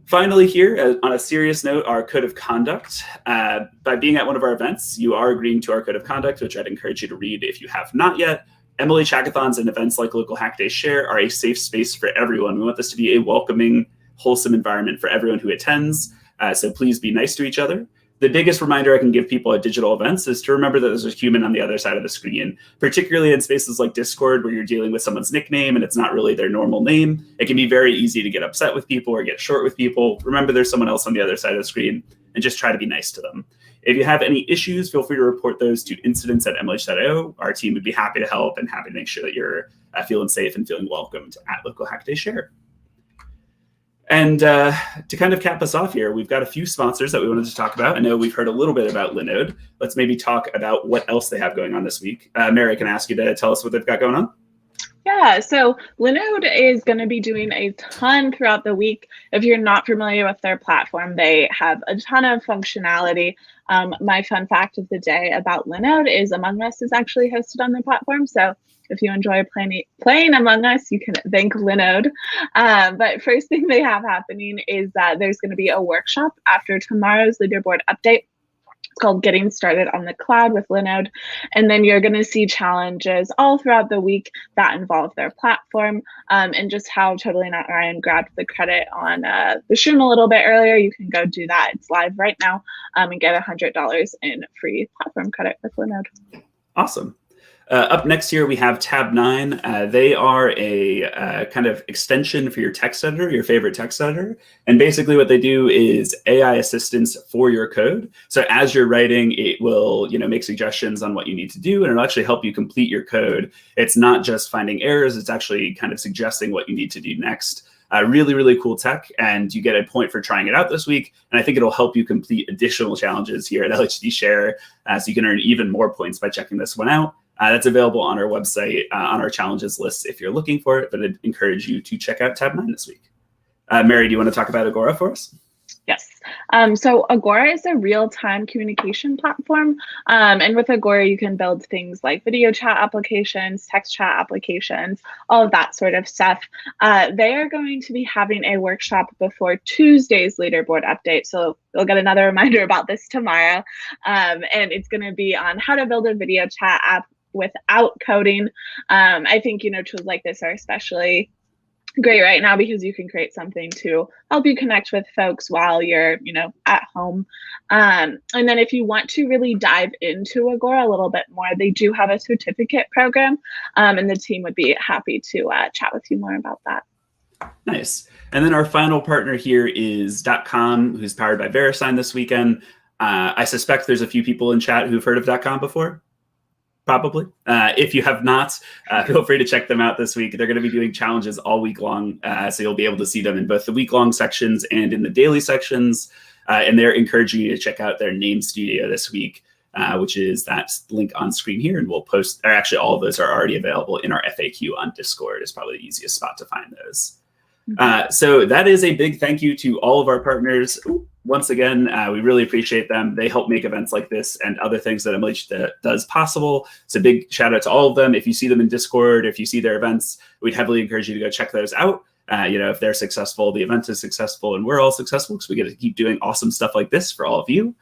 [SPEAKER 1] Finally here, on a serious note, our code of conduct. By being at one of our events, you are agreeing to our code of conduct, which I'd encourage you to read if you have not yet. MLH hackathons and events like Local Hack Day Share are a safe space for everyone. We want this to be a welcoming, wholesome environment for everyone who attends. So please be nice to each other. The biggest reminder I can give people at digital events is to remember that there's a human on the other side of the screen, particularly in spaces like Discord where you're dealing with someone's nickname and it's not really their normal name. It can be very easy to get upset with people or get short with people. Remember there's someone else on the other side of the screen and just try to be nice to them. If you have any issues, feel free to report those to incidents@mlh.io. Our team would be happy to help and happy to make sure that you're feeling safe and feeling welcomed at Local Hack Day Share. And to kind of cap us off here, we've got a few sponsors that we wanted to talk about. I know we've heard a little bit about Linode. Let's maybe talk about what else they have going on this week. Mary, I can ask you to tell us what they've got going on.
[SPEAKER 2] Yeah, so Linode is going to be doing a ton throughout the week. If you're not familiar with their platform, they have a ton of functionality. My fun fact of the day about Linode is Among Us is actually hosted on their platform. So if you enjoy playing Among Us, you can thank Linode. But first thing they have happening is that there's going to be a workshop after tomorrow's leaderboard update. It's called Getting Started on the Cloud with Linode. And then you're going to see challenges all throughout the week that involve their platform, and just how Totally Not Ryan grabbed the credit on the stream a little bit earlier. You can go do that. It's live right now, and get $100 in free platform credit with Linode.
[SPEAKER 1] Awesome. Up next here, we have Tab 9. They are a kind of extension for your text editor, your favorite text editor. And basically what they do is AI assistance for your code. So as you're writing, it will make suggestions on what you need to do, and it'll actually help you complete your code. It's not just finding errors. It's actually kind of suggesting what you need to do next. Really cool tech, and you get a point for trying it out this week. And I think it'll help you complete additional challenges here at LHD Share, so you can earn even more points by checking this one out. That's available on our website, on our challenges list if you're looking for it, but I'd encourage you to check out Tab 9 this week. Mary, do you want to talk about Agora for us?
[SPEAKER 2] Yes. So Agora is a real-time communication platform. And with Agora, you can build things like video chat applications, text chat applications, all of that sort of stuff. They are going to be having a workshop before Tuesday's leaderboard update. So you'll get another reminder about this tomorrow. And it's going to be on how to build a video chat app without coding. I think, tools like this are especially great right now because you can create something to help you connect with folks while you're, at home. And then if you want to really dive into Agora a little bit more, they do have a certificate program, and the team would be happy to chat with you more about that.
[SPEAKER 1] Nice. And then our final partner here is .com, who's powered by VeriSign this weekend. I suspect there's a few people in chat who've heard of .com before. Probably. If you have not, feel free to check them out this week. They're going to be doing challenges all week long, so you'll be able to see them in both the week-long sections and in the daily sections. And they're encouraging you to check out their name studio this week, which is that link on screen here. And we'll post, or actually all of those are already available in our FAQ on Discord. Is probably the easiest spot to find those. So that is a big thank you to all of our partners. Ooh, once again, we really appreciate them. They help make events like this and other things that MLH does possible. So big shout out to all of them. If you see them in Discord, if you see their events, we'd heavily encourage you to go check those out. If they're successful, the event is successful, and we're all successful because we get to keep doing awesome stuff like this for all of you.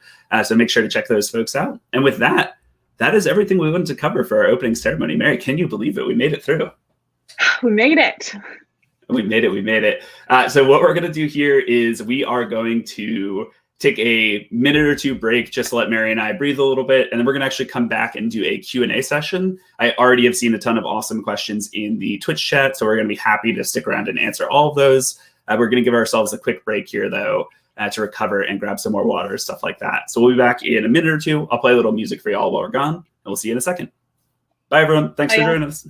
[SPEAKER 1] So make sure to check those folks out. And with that, that is everything we wanted to cover for our opening ceremony. Mary, can you believe it? We made it through.
[SPEAKER 2] We made it.
[SPEAKER 1] We made it. So what we're going to do here is we are going to take a minute or two break, just to let Mary and I breathe a little bit. And then we're going to actually come back and do a Q&A session. I already have seen a ton of awesome questions in the Twitch chat, so we're going to be happy to stick around and answer all of those. We're going to give ourselves a quick break here, though, to recover and grab some more water, stuff like that. So we'll be back in a minute or two. I'll play a little music for y'all while we're gone, and we'll see you in a second. Bye, everyone. Thanks for joining us.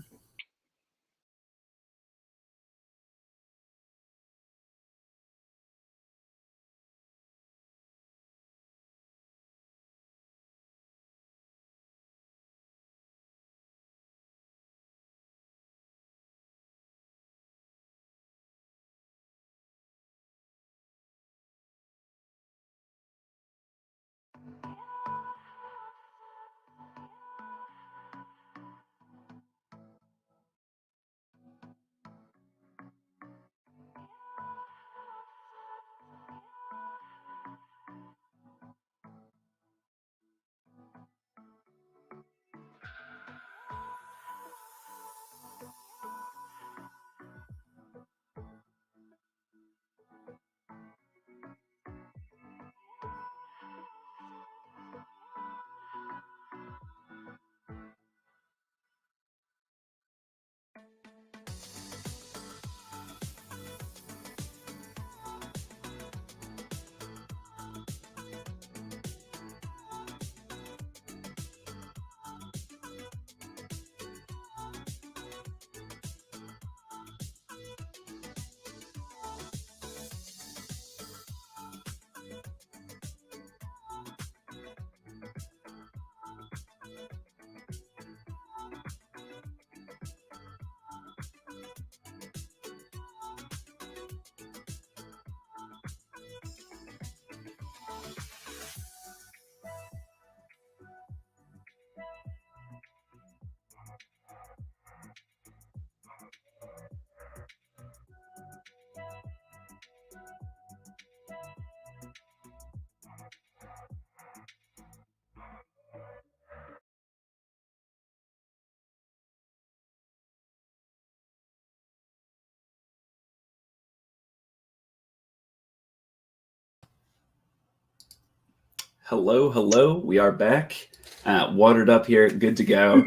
[SPEAKER 1] Hello. We are back. Watered up here, good to go.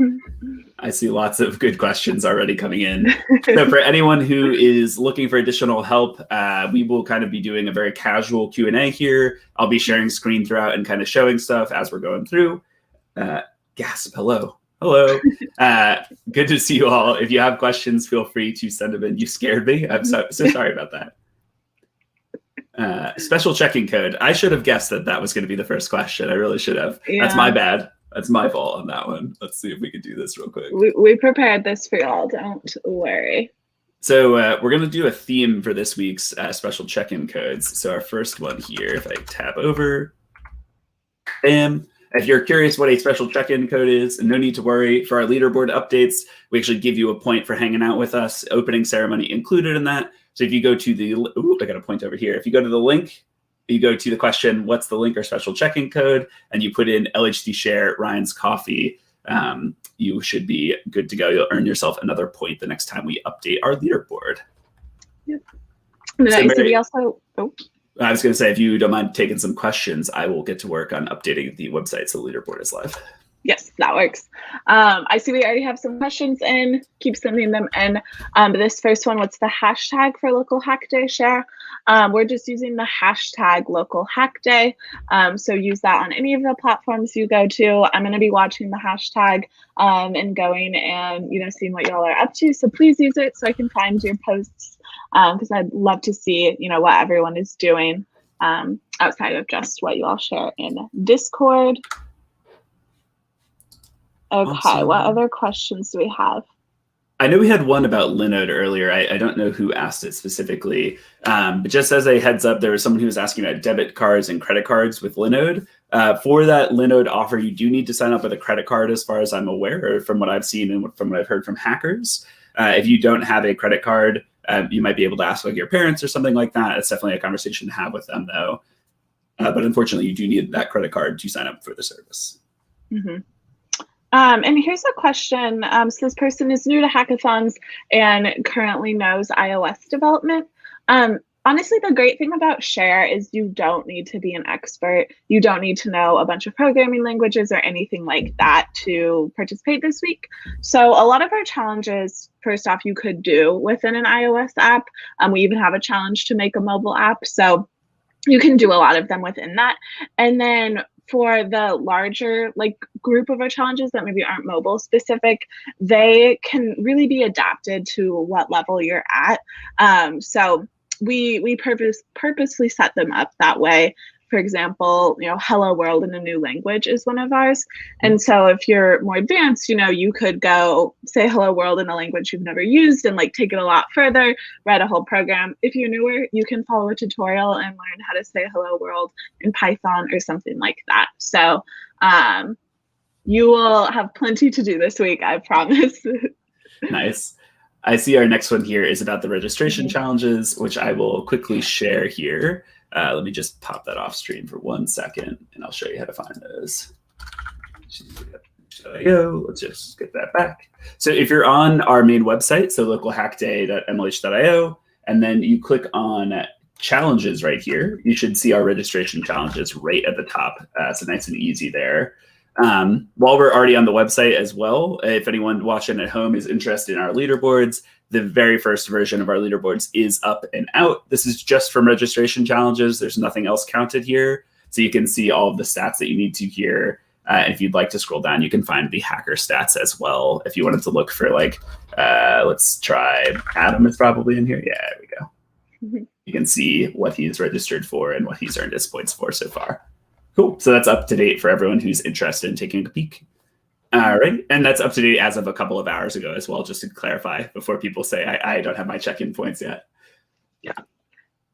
[SPEAKER 1] I see lots of good questions already coming in. So for anyone who is looking for additional help, we will kind of be doing a very casual Q&A here. I'll be sharing screen throughout and kind of showing stuff as we're going through. Gasp, hello. Good to see you all. If you have questions, feel free to send them in. You scared me. I'm so sorry about that. Special checking code. I should have guessed that was going to be the first question. I really should have. Yeah. That's my bad. That's my fault on that one. Let's see if we can do this real quick.
[SPEAKER 2] We prepared this for y'all. Don't worry.
[SPEAKER 1] So we're going to do a theme for this week's special check-in codes. So our first one here, if I tab over, bam. If you're curious what a special check-in code is, no need to worry. For our leaderboard updates, we actually give you a point for hanging out with us. Opening ceremony included in that. So if you go to the, I got a point over here. If you go to the link, you go to the question, what's the link or special check-in code, and you put in LHD share Ryan's coffee, you should be good to go. You'll earn yourself another point the next time we update our leaderboard.
[SPEAKER 2] Yep. So Mary, we also,
[SPEAKER 1] I was going to say, if you don't mind taking some questions, I will get to work on updating the website so the leaderboard is live.
[SPEAKER 2] Yes, that works. I see we already have some questions in. Keep sending them in. This first one, what's the hashtag for local hack day share? We're just using the hashtag local hack day. So use that on any of the platforms you go to. I'm going to be watching the hashtag and going and seeing what y'all are up to. So please use it so I can find your posts because I'd love to see what everyone is doing outside of just what you all share in Discord. Okay, awesome. What other questions do we have?
[SPEAKER 1] I know we had one about Linode earlier. I don't know who asked it specifically, but just as a heads up, there was someone who was asking about debit cards and credit cards with Linode. For that Linode offer, you do need to sign up with a credit card, as far as I'm aware, or from what I've seen and from what I've heard from hackers. If you don't have a credit card, you might be able to ask like your parents or something like that. It's definitely a conversation to have with them, though. But unfortunately, you do need that credit card to sign up for the service.
[SPEAKER 2] Mm-hmm. And here's a question. So this person is new to hackathons and currently knows iOS development. Honestly, the great thing about Share is you don't need to be an expert. You don't need to know a bunch of programming languages or anything like that to participate this week. So a lot of our challenges, first off, you could do within an iOS app. We even have a challenge to make a mobile app. So you can do a lot of them within that. And then for the larger group of our challenges that maybe aren't mobile specific, they can really be adapted to what level you're at. So we purposely set them up that way. For example, hello world in a new language is one of ours. And so if you're more advanced, you could go say hello world in a language you've never used and take it a lot further, write a whole program. If you're newer, you can follow a tutorial and learn how to say hello world in Python or something like that. So you will have plenty to do this week, I promise.
[SPEAKER 1] Nice. I see our next one here is about the registration challenges, which I will quickly share here. Let me just pop that off screen for 1 second, and I'll show you how to find those. Let's just get that back. So if you're on our main website, so localhackday.mlh.io, and then you click on challenges right here, you should see our registration challenges right at the top. So nice and easy there. While we're already on the website as well, if anyone watching at home is interested in our leaderboards, the very first version of our leaderboards is up and out. This is just from registration challenges. There's nothing else counted here. So you can see all of the stats that you need to here. And if you'd like to scroll down, you can find the hacker stats as well. If you wanted to look for let's try Adam is probably in here. Yeah, there we go. You can see what he's registered for and what he's earned his points for so far. Cool. So that's up to date for everyone who's interested in taking a peek. All right. And that's up to date as of a couple of hours ago as well, just to clarify before people say I don't have my check-in points yet. Yeah.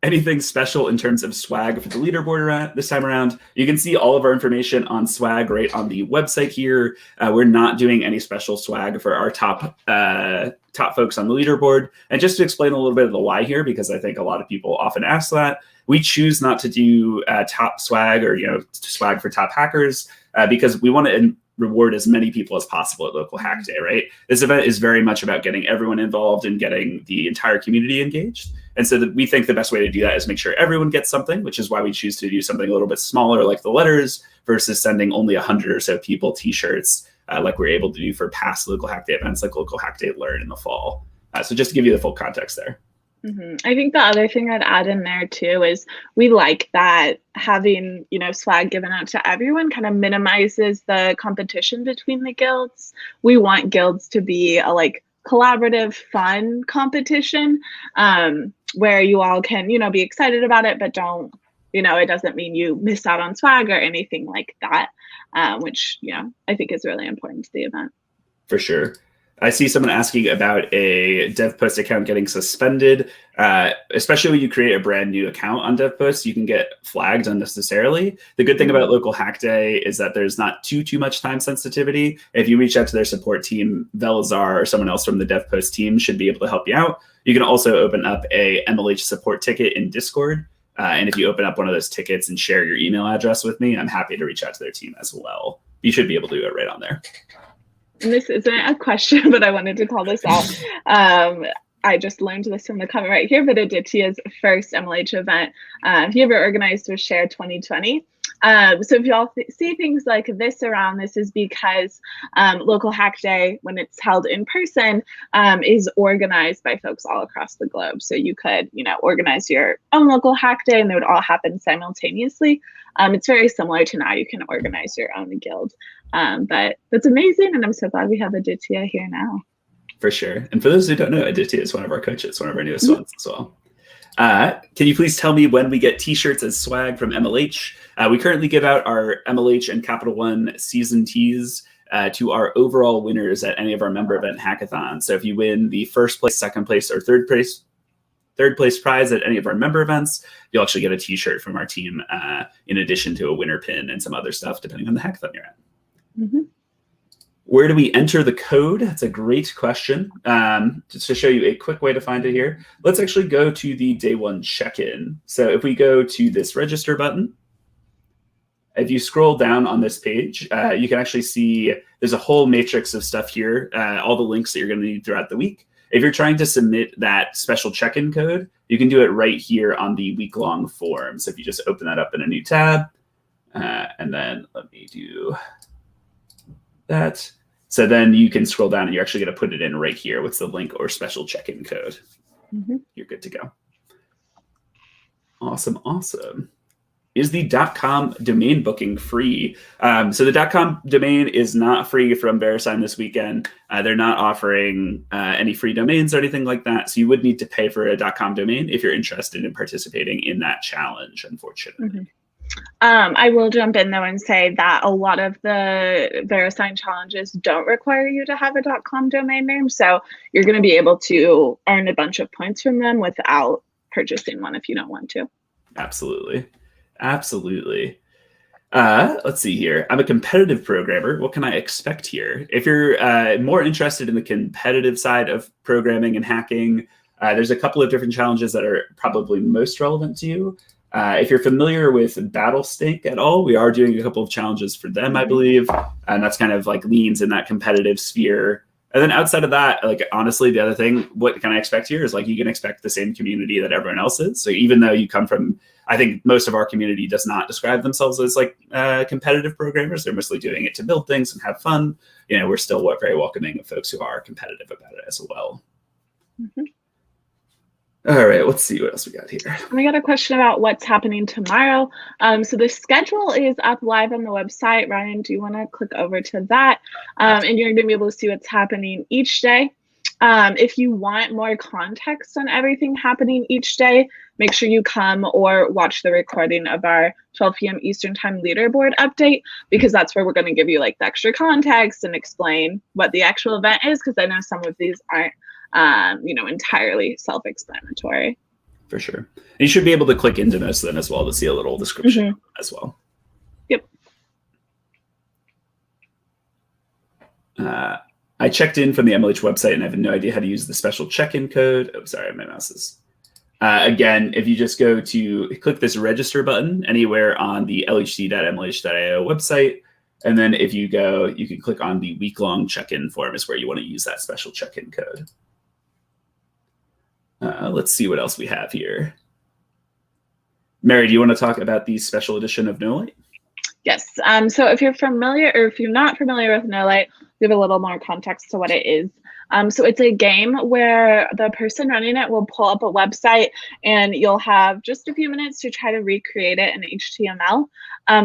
[SPEAKER 1] Anything special in terms of swag for the leaderboard this time around? You can see all of our information on swag right on the website here. We're not doing any special swag for our top folks on the leaderboard. And just to explain a little bit of the why here, because I think a lot of people often ask that, we choose not to do top swag or swag for top hackers because we want to reward as many people as possible at Local Hack Day, right? This event is very much about getting everyone involved and getting the entire community engaged. And so we think the best way to do that is make sure everyone gets something, which is why we choose to do something a little bit smaller like the letters versus sending only 100 or so people t-shirts like we're able to do for past Local Hack Day events like Local Hack Day Learn in the fall. So just to give you the full context there.
[SPEAKER 2] I think the other thing I'd add in there too is we like that having, swag given out to everyone kind of minimizes the competition between the guilds. We want guilds to be a collaborative, fun competition where you all can, be excited about it, but don't, it doesn't mean you miss out on swag or anything like that, which, I think is really important to the event.
[SPEAKER 1] For sure. I see someone asking about a DevPost account getting suspended, especially when you create a brand new account on DevPost, you can get flagged unnecessarily. The good thing about Local Hack Day is that there's not too much time sensitivity. If you reach out to their support team, Velazar or someone else from the DevPost team should be able to help you out. You can also open up a MLH support ticket in Discord. And if you open up one of those tickets and share your email address with me, I'm happy to reach out to their team as well. You should be able to do it right on there.
[SPEAKER 2] And this isn't a question, but I wanted to call this out. I just learned this from the comment right here, but Aditya's first MLH event he ever organized was Share 2020. So if you all see things like this around, this is because Local Hack Day, when it's held in person, is organized by folks all across the globe. So you could, organize your own Local Hack Day and they would all happen simultaneously. It's very similar to now you can organize your own guild. But that's amazing. And I'm so glad we have Aditya here now.
[SPEAKER 1] For sure. And for those who don't know, Aditya is one of our coaches, one of our newest ones as well. Can you please tell me when we get t-shirts as swag from MLH? We currently give out our MLH and Capital One season tees to our overall winners at any of our member event hackathons. So if you win the first place, second place, or third place prize at any of our member events, you'll actually get a t-shirt from our team in addition to a winner pin and some other stuff, depending on the hackathon you're at.
[SPEAKER 2] Mm-hmm.
[SPEAKER 1] Where do we enter the code? That's a great question. Just to show you a quick way to find it here, let's actually go to the day one check-in. So if we go to this register button, if you scroll down on this page, you can actually see there's a whole matrix of stuff here, all the links that you're going to need throughout the week. If you're trying to submit that special check-in code, you can do it right here on the week-long form. So if you just open that up in a new tab, and then let me do that. So then you can scroll down and you're actually going to put it in right here. What's the link or special check-in code?
[SPEAKER 2] Mm-hmm.
[SPEAKER 1] You're good to go. Awesome, awesome. Is the .com domain booking free? So the .com domain is not free from VeriSign this weekend. They're not offering any free domains or anything like that. So you would need to pay for a .com domain if you're interested in participating in that challenge, unfortunately.
[SPEAKER 2] Mm-hmm. I will jump in though and say that a lot of the VeriSign challenges don't require you to have a .com domain name. So you're going to be able to earn a bunch of points from them without purchasing one if you don't want to.
[SPEAKER 1] Absolutely. Absolutely. Let's see here. I'm a competitive programmer. What can I expect here? If you're more interested in the competitive side of programming and hacking, there's a couple of different challenges that are probably most relevant to you. If you're familiar with Battlestake at all, we are doing a couple of challenges for them, I believe. And that's kind of like leans in that competitive sphere. And then outside of that, like honestly, the other thing, what can I expect here is like you can expect the same community that everyone else is. So even though you come from, I think most of our community does not describe themselves as like competitive programmers. They're mostly doing it to build things and have fun. You know, we're still very welcoming of folks who are competitive about it as well.
[SPEAKER 2] Mm-hmm.
[SPEAKER 1] All right, let's see what else we got here.
[SPEAKER 2] We got a question about what's happening tomorrow. So the schedule is up live on the website. Ryan, do you want to click over to that? And you're going to be able to see what's happening each day. If you want more context on everything happening each day, make sure you come or watch the recording of our 12 p.m. Eastern Time leaderboard update, because that's where we're going to give you like the extra context and explain what the actual event is, because I know some of these aren't entirely self-explanatory.
[SPEAKER 1] For sure. And you should be able to click into most of them as well to see a little description as well.
[SPEAKER 2] Yep.
[SPEAKER 1] I checked in from the MLH website and I have no idea how to use the special check-in code. Oh, sorry, my mouse is. Again, if you just go to click this register button anywhere on the lhd.mlh.io website, and then if you go, you can click on the week-long check-in form is where you want to use that special check-in code. Let's see what else we have here. Mary, do you want to talk about the special edition of No Light?
[SPEAKER 2] Yes. So if you're familiar, or if you're not familiar with No Light, give a little more context to what it is. So it's a game where the person running it will pull up a website and you'll have just a few minutes to try to recreate it in HTML.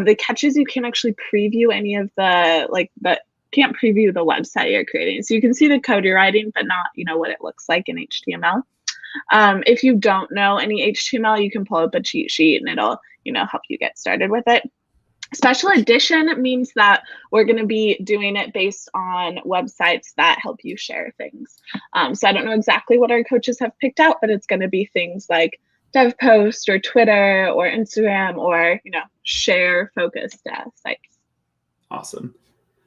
[SPEAKER 2] The catch is you can't actually preview any of can't preview the website you're creating. So you can see the code you're writing, but not, what it looks like in HTML. If you don't know any HTML, you can pull up a cheat sheet and it'll, help you get started with it. Special edition means that we're going to be doing it based on websites that help you share things. So I don't know exactly what our coaches have picked out, but it's going to be things like DevPost or Twitter or Instagram or, share focused sites.
[SPEAKER 1] Awesome.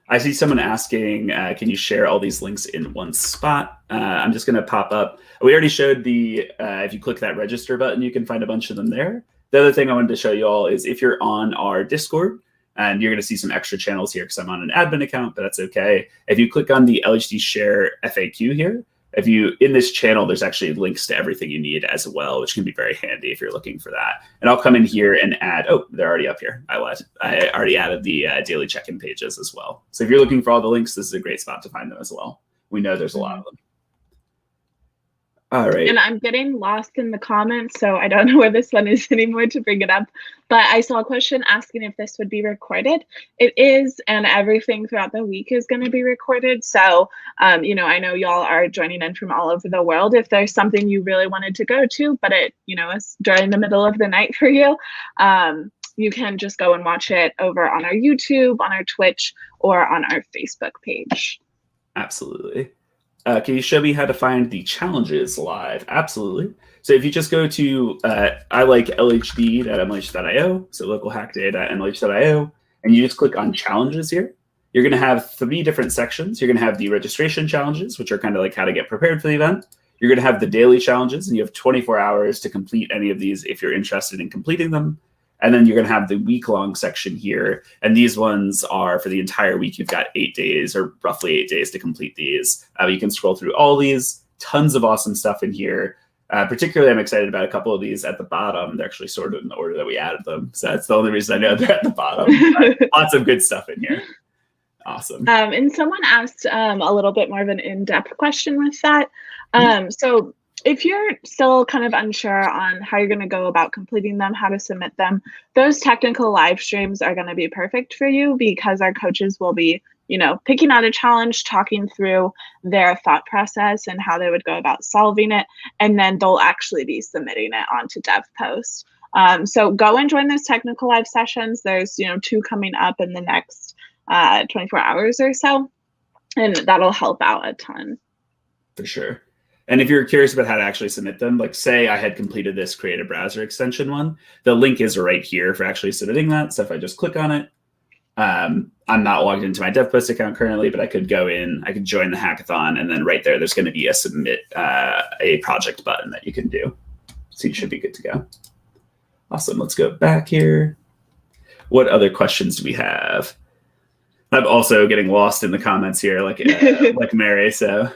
[SPEAKER 1] I see someone asking, can you share all these links in one spot? I'm just going to pop up. We already showed if you click that register button, you can find a bunch of them there. The other thing I wanted to show you all is if you're on our Discord, and you're going to see some extra channels here because I'm on an admin account, but that's okay. If you click on the LHD Share FAQ here, in this channel, there's actually links to everything you need as well, which can be very handy if you're looking for that. And I'll come in here and add, they're already up here. I already added the daily check-in pages as well. So if you're looking for all the links, this is a great spot to find them as well. We know there's a lot of them. All right.
[SPEAKER 2] And I'm getting lost in the comments, so I don't know where this one is anymore to bring it up. But I saw a question asking if this would be recorded. It is, and everything throughout the week is going to be recorded. So, I know y'all are joining in from all over the world. If there's something you really wanted to go to, but it, is during the middle of the night for you, you can just go and watch it over on our YouTube, on our Twitch, or on our Facebook page.
[SPEAKER 1] Absolutely. Can you show me how to find the challenges live? Absolutely. So if you just go to I like LHD.mlh.io, so localhackday.mlh.io, and you just click on challenges here, you're going to have 3 different sections. You're going to have the registration challenges, which are kind of like how to get prepared for the event. You're going to have the daily challenges, and you have 24 hours to complete any of these if you're interested in completing them. And then you're going to have the week-long section here. And these ones are for the entire week. You've got 8 days or roughly 8 days to complete these. You can scroll through all these. Tons of awesome stuff in here. Particularly, I'm excited about a couple of these at the bottom. They're actually sorted in the order that we added them. So that's the only reason I know they're at the bottom. Lots of good stuff in here. Awesome.
[SPEAKER 2] And someone asked a little bit more of an in-depth question with that. So if you're still kind of unsure on how you're going to go about completing them, how to submit them, those technical live streams are going to be perfect for you, because our coaches will be, picking out a challenge, talking through their thought process and how they would go about solving it, and then they'll actually be submitting it onto DevPost. So go and join those technical live sessions. There's, 2 coming up in the next 24 hours or so, and that'll help out a ton.
[SPEAKER 1] For sure. And if you're curious about how to actually submit them, like say I had completed this create a browser extension one, the link is right here for actually submitting that. So if I just click on it, I'm not logged into my DevPost account currently, but I could go in, I could join the hackathon, and then right there's going to be a submit a project button that you can do. So you should be good to go. Awesome. Let's go back here. What other questions do we have? I'm also getting lost in the comments here, like Mary. So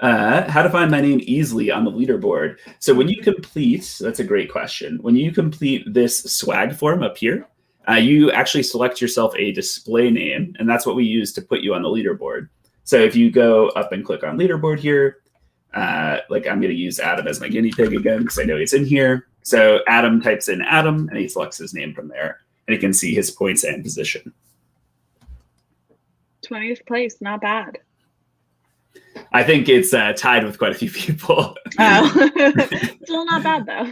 [SPEAKER 1] how to find my name easily on the leaderboard. So when you complete, that's a great question. When you complete this swag form up here, you actually select yourself a display name, and that's what we use to put you on the leaderboard. So if you go up and click on leaderboard here, like I'm going to use Adam as my guinea pig again, because I know he's in here. So Adam types in Adam, and he selects his name from there, and he can see his points and position.
[SPEAKER 2] 20th place, not bad.
[SPEAKER 1] I think it's tied with quite a few people.
[SPEAKER 2] Oh, still not bad though.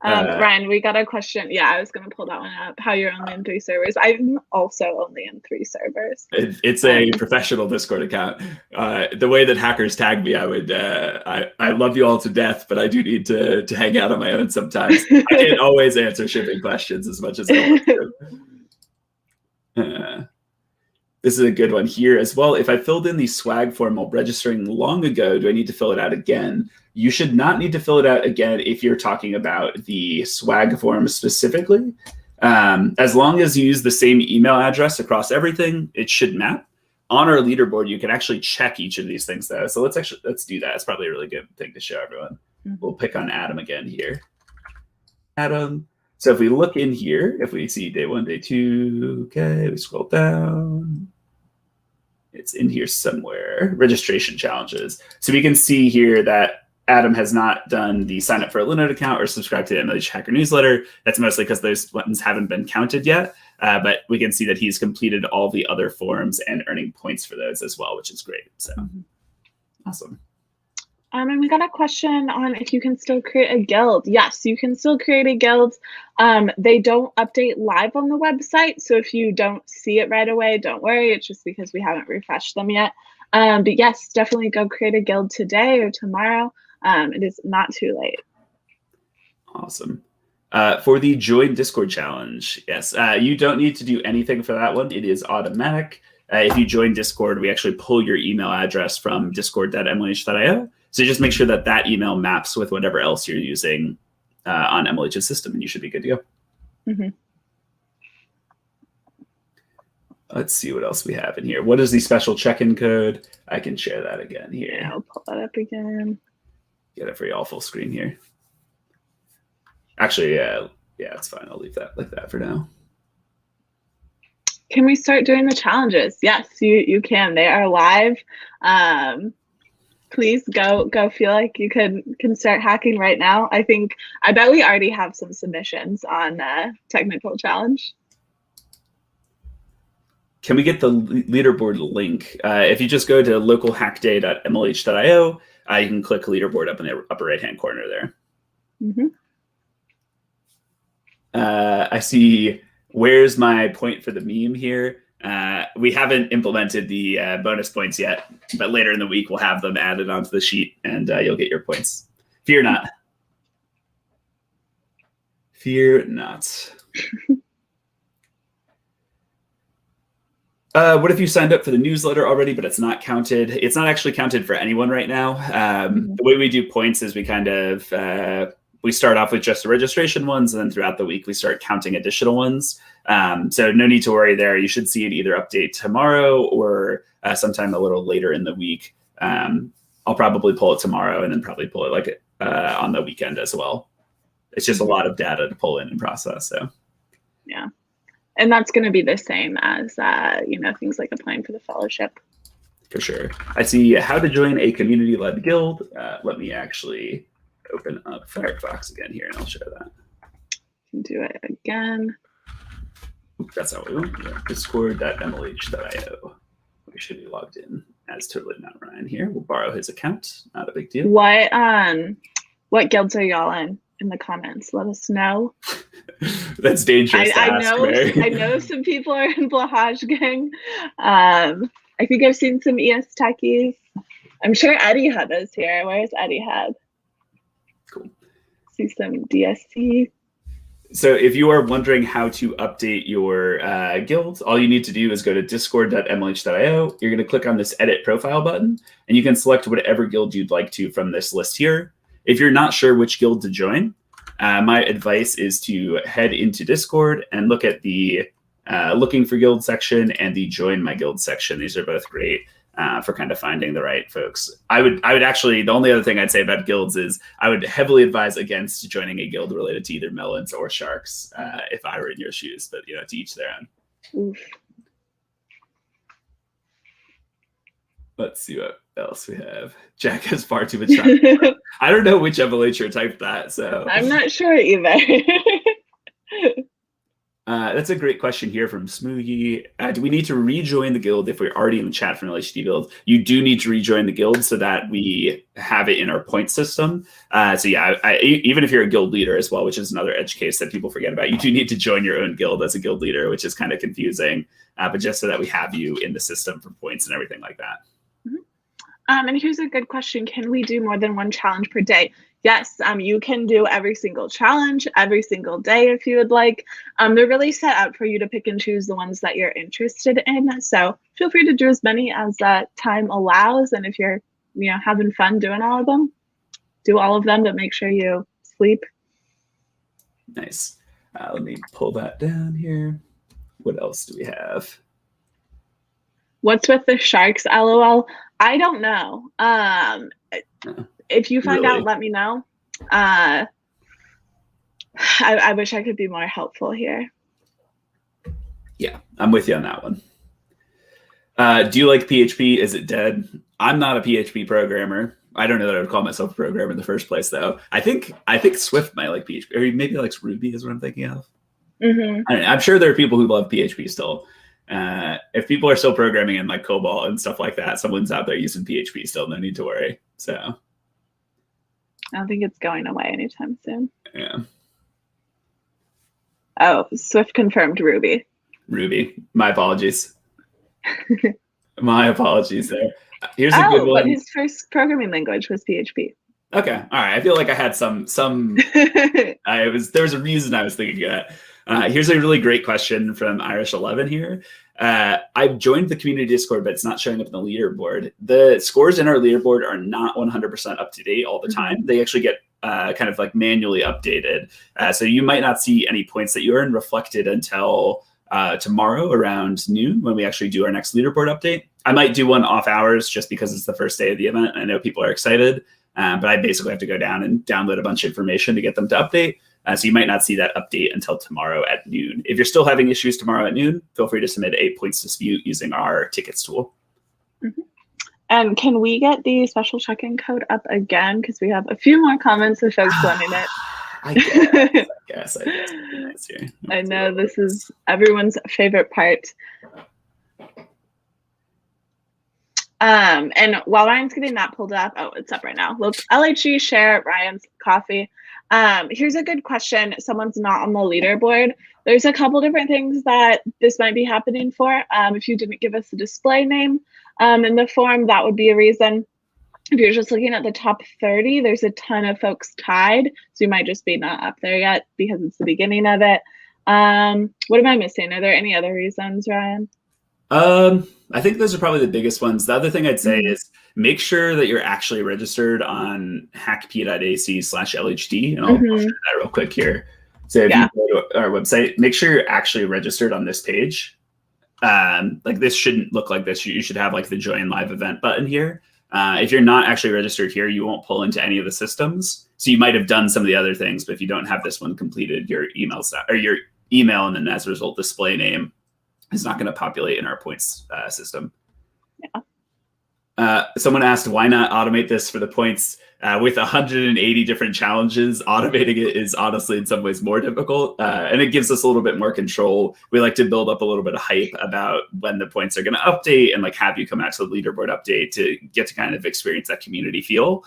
[SPEAKER 2] Ryan, we got a question. Yeah, I was going to pull that one up. How you're only in 3 servers. I'm also only in 3 servers.
[SPEAKER 1] It's a professional Discord account. The way that hackers tag me, I love you all to death, but I do need to hang out on my own sometimes. I can't always answer shipping questions as much as I want to. This is a good one here as well. If I filled in the swag form while registering long ago, do I need to fill it out again? You should not need to fill it out again if you're talking about the swag form specifically. As long as you use the same email address across everything, it should map. On our leaderboard, you can actually check each of these things though. So let's do that. It's probably a really good thing to show everyone. We'll pick on Adam again here. Adam. So if we look in here, if we see day 1, day 2, okay, we scroll down. It's in here somewhere, registration challenges. So we can see here that Adam has not done the sign up for a Linode account or subscribe to the MLH Hacker newsletter. That's mostly because those buttons haven't been counted yet. But we can see that he's completed all the other forms and earning points for those as well, which is great. So awesome.
[SPEAKER 2] And we got a question on if you can still create a guild. Yes, you can still create a guild. They don't update live on the website. So if you don't see it right away, don't worry. It's just because we haven't refreshed them yet. But yes, definitely go create a guild today or tomorrow. It is not too late.
[SPEAKER 1] Awesome. For the Join Discord challenge, yes, you don't need to do anything for that one. It is automatic. If you join Discord, we actually pull your email address from discord.mlh.io. So just make sure that that email maps with whatever else you're using on MLH's system, and you should be good to go. Let's see what else we have in here. What is the special check-in code? I can share that again here.
[SPEAKER 2] Yeah, I'll pull that up again.
[SPEAKER 1] Get it for you all full screen here. Actually, yeah, it's fine. I'll leave that like that for now.
[SPEAKER 2] Can we start doing the challenges? Yes, you can. They are live. Please go feel like you can start hacking right now. I bet we already have some submissions on technical challenge.
[SPEAKER 1] Can we get the leaderboard link? If you just go to localhackday.mlh.io, you can click leaderboard up in the upper right-hand corner there. I see, where's my point for the meme here? We haven't implemented the bonus points yet, but later in the week we'll have them added onto the sheet, and you'll get your points. Fear not. Fear not. What if you signed up for the newsletter already, but it's not counted? It's not actually counted for anyone right now. The way we do points is we kind of we start off with just the registration ones, and then throughout the week we start counting additional ones. So no need to worry there. You should see it either update tomorrow or sometime a little later in the week. I'll probably pull it tomorrow, and then probably pull it like on the weekend as well. It's just a lot of data to pull in and process. So
[SPEAKER 2] yeah. And that's going to be the same as, things like applying for the fellowship.
[SPEAKER 1] For sure. I see how to join a community-led guild. Let me actually open up Firefox again here, and I'll share that.
[SPEAKER 2] Do it again.
[SPEAKER 1] Oops, that's how we want. Yeah. Discord.mlh.io. We should be logged in as totally not Ryan here. We'll borrow his account. Not a big deal.
[SPEAKER 2] What guilds are y'all in the comments? Let us know.
[SPEAKER 1] That's dangerous.
[SPEAKER 2] I know some people are in Blahaj Gang. I think I've seen some ES techies. I'm sure Eddie Hub is here. Where's Eddie Hub?
[SPEAKER 1] Cool.
[SPEAKER 2] See some DSC.
[SPEAKER 1] So if you are wondering how to update your guild, all you need to do is go to discord.mlh.io. You're going to click on this edit profile button, and you can select whatever guild you'd like to from this list here. If you're not sure which guild to join, my advice is to head into Discord and look at the looking for guild section and the join my guild section. These are both great for kind of finding the right folks. I would actually, the only other thing I'd say about guilds is I would heavily advise against joining a guild related to either melons or sharks if I were in your shoes, but to each their own. Oof. Let's see what else we have. Jack has far too much time. I don't know which MLHer typed that, so
[SPEAKER 2] I'm not sure either.
[SPEAKER 1] That's a great question here from Smoogie. Do we need to rejoin the guild if we're already in the chat from LHD Guild? You do need to rejoin the guild so that we have it in our point system. So yeah, even if you're a guild leader as well, which is another edge case that people forget about, you do need to join your own guild as a guild leader, which is kind of confusing, but just so that we have you in the system for points and everything like that.
[SPEAKER 2] And here's a good question. Can we do more than one challenge per day? Yes, you can do every single challenge every single day if you would like. They're really set out for you to pick and choose the ones that you're interested in. So feel free to do as many as time allows. And if you're having fun doing all of them, do all of them, but make sure you sleep.
[SPEAKER 1] Nice. Let me pull that down here. What else do we have?
[SPEAKER 2] What's with the sharks, LOL? I don't know. If you find out, let me know. I wish I could be more helpful here.
[SPEAKER 1] Yeah, I'm with you on that one. Do you like PHP? Is it dead? I'm not a PHP programmer. I don't know that I would call myself a programmer in the first place, though. I think Swift might like PHP, or maybe likes Ruby is what I'm thinking of.
[SPEAKER 2] Mm-hmm.
[SPEAKER 1] I'm sure there are people who love PHP still. If people are still programming in like COBOL and stuff like that, someone's out there using PHP still. No need to worry. So
[SPEAKER 2] I don't think it's going away anytime soon.
[SPEAKER 1] Yeah.
[SPEAKER 2] Oh, Swift confirmed Ruby.
[SPEAKER 1] Ruby. My apologies. My apologies there. Here's a good one.
[SPEAKER 2] But his first programming language was PHP.
[SPEAKER 1] Okay. All right. I feel like I had some there was a reason I was thinking of that. Here's a really great question from Irish11 here. I've joined the community Discord, but it's not showing up in the leaderboard. The scores in our leaderboard are not 100% up to date all the time. They actually get kind of like manually updated. So you might not see any points that you earn reflected until tomorrow around noon when we actually do our next leaderboard update. I might do one off hours just because it's the first day of the event. I know people are excited, but I basically have to go down and download a bunch of information to get them to update. So you might not see that update until tomorrow at noon. If you're still having issues tomorrow at noon, feel free to submit a points dispute using our tickets tool.
[SPEAKER 2] Mm-hmm. And can we get the special check-in code up again? Because we have a few more comments of folks wanting it.
[SPEAKER 1] I guess. Nice here.
[SPEAKER 2] I know this is everyone's favorite part. And while Ryan's getting that pulled up, oh, it's up right now. Look, LHG share Ryan's coffee. Here's a good question. Someone's not on the leaderboard. There's a couple different things that this might be happening for. If you didn't give us a display name in the form, that would be a reason. If you're just looking at the top 30, there's a ton of folks tied. So you might just be not up there yet because it's the beginning of it. What am I missing? Are there any other reasons, Ryan?
[SPEAKER 1] I think those are probably the biggest ones. The other thing I'd say is make sure that you're actually registered on hackp.ac/LHD. And I'll share that real quick here. So if you go to our website, make sure you're actually registered on this page. Like this shouldn't look like this. You should have like the join live event button here. If you're not actually registered here, you won't pull into any of the systems. So you might have done some of the other things, but if you don't have this one completed, your email and then as a result, display name is not going to populate in our points system. Yeah. Someone asked, why not automate this for the points? With 180 different challenges, automating it is honestly in some ways more difficult. And it gives us a little bit more control. We like to build up a little bit of hype about when the points are going to update and like have you come out to the leaderboard update to get to kind of experience that community feel.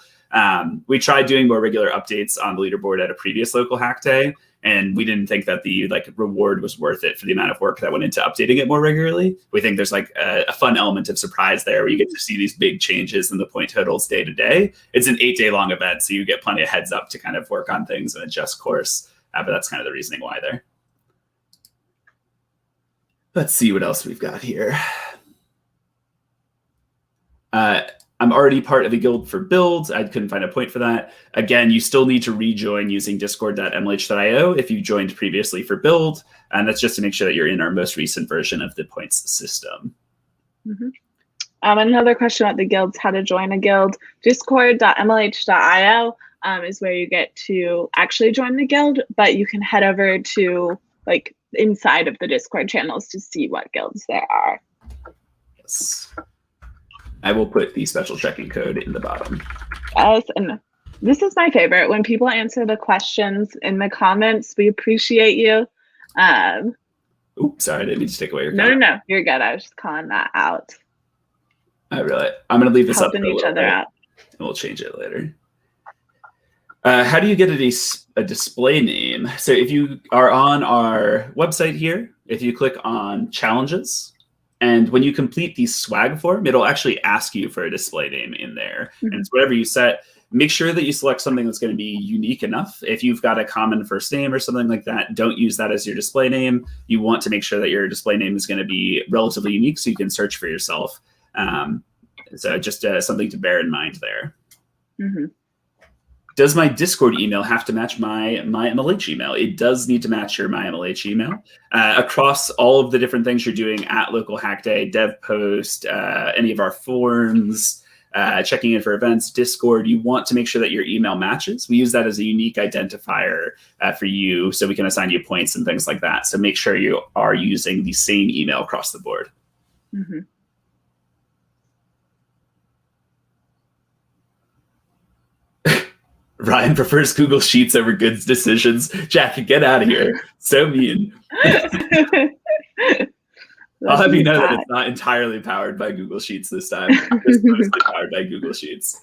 [SPEAKER 1] We tried doing more regular updates on the leaderboard at a previous local hack day, and we didn't think that the like reward was worth it for the amount of work that went into updating it more regularly. We think there's like a fun element of surprise there where you get to see these big changes in the point totals day to day. It's an 8-day long event, so you get plenty of heads up to kind of work on things and adjust course. But that's kind of the reasoning why there. Let's see what else we've got here. I'm already part of a guild for builds. I couldn't find a point for that. Again, you still need to rejoin using discord.mlh.io if you joined previously for build. And that's just to make sure that you're in our most recent version of the points system.
[SPEAKER 2] Another question about the guilds, how to join a guild. Discord.mlh.io is where you get to actually join the guild, but you can head over to like inside of the Discord channels to see what guilds there are.
[SPEAKER 1] Yes. I will put the special checking code in the bottom.
[SPEAKER 2] Yes, and this is my favorite. When people answer the questions in the comments, we appreciate you.
[SPEAKER 1] Oops, sorry, I didn't mean to take away your
[SPEAKER 2] comment. No, you're good. I was just calling that out.
[SPEAKER 1] I'm going to leave this
[SPEAKER 2] helping
[SPEAKER 1] up for
[SPEAKER 2] each other out.
[SPEAKER 1] And we'll change it later. How do you get a display name? So if you are on our website here, if you click on challenges, and when you complete the swag form, it'll actually ask you for a display name in there. And it's whatever you set. Make sure that you select something that's going to be unique enough. If you've got a common first name or something like that, don't use that as your display name. You want to make sure that your display name is going to be relatively unique so you can search for yourself. So just something to bear in mind there. Does my Discord email have to match my MLH email? It does need to match your my MLH email. Across all of the different things you're doing at Local Hack Day, Dev Post, any of our forums, checking in for events, Discord, you want to make sure that your email matches. We use that as a unique identifier for you so we can assign you points and things like that. So make sure you are using the same email across the board. Ryan prefers Google Sheets over Goods Decisions. Jack, get out of here. So mean. I'll have you know that it's not entirely powered by Google Sheets this time. It's mostly powered by Google Sheets.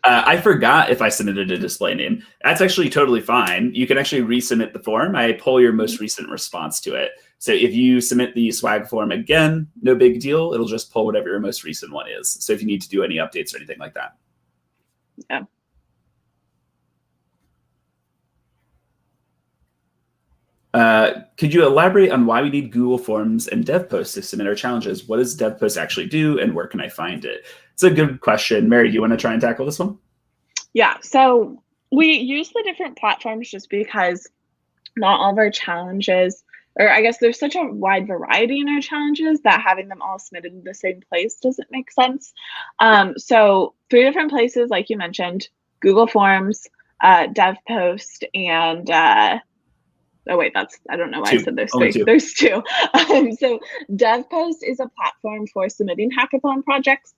[SPEAKER 1] I forgot if I submitted a display name. That's actually totally fine. You can actually resubmit the form. I pull your most recent response to it. So if you submit the swag form again, no big deal. It'll just pull whatever your most recent one is. So if you need to do any updates or anything like that. Yeah. Could you elaborate on why we need Google Forms and DevPost to submit our challenges? What does DevPost actually do, and where can I find it? It's a good question. Mary, do you want to try and tackle this one?
[SPEAKER 2] Yeah, so we use the different platforms just because not all of our challenges, or I guess there's such a wide variety in our challenges that having them all submitted in the same place doesn't make sense. So 3 different places, like you mentioned, Google Forms, DevPost, and oh wait, I don't know why
[SPEAKER 1] 2.
[SPEAKER 2] I said there's
[SPEAKER 1] Only
[SPEAKER 2] 3.
[SPEAKER 1] 2.
[SPEAKER 2] There's 2. So DevPost is a platform for submitting hackathon projects.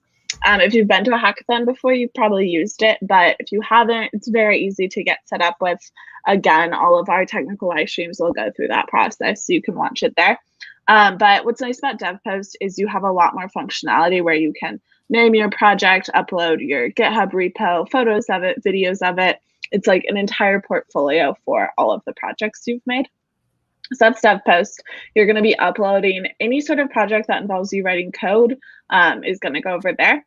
[SPEAKER 2] If you've been to a hackathon before, you've probably used it, but if you haven't, it's very easy to get set up with. Again, all of our technical live streams will go through that process, so you can watch it there. But what's nice about DevPost is you have a lot more functionality where you can name your project, upload your GitHub repo, photos of it, videos of it. It's like an entire portfolio for all of the projects you've made. So that's DevPost. You're going to be uploading any sort of project that involves you writing code is going to go over there.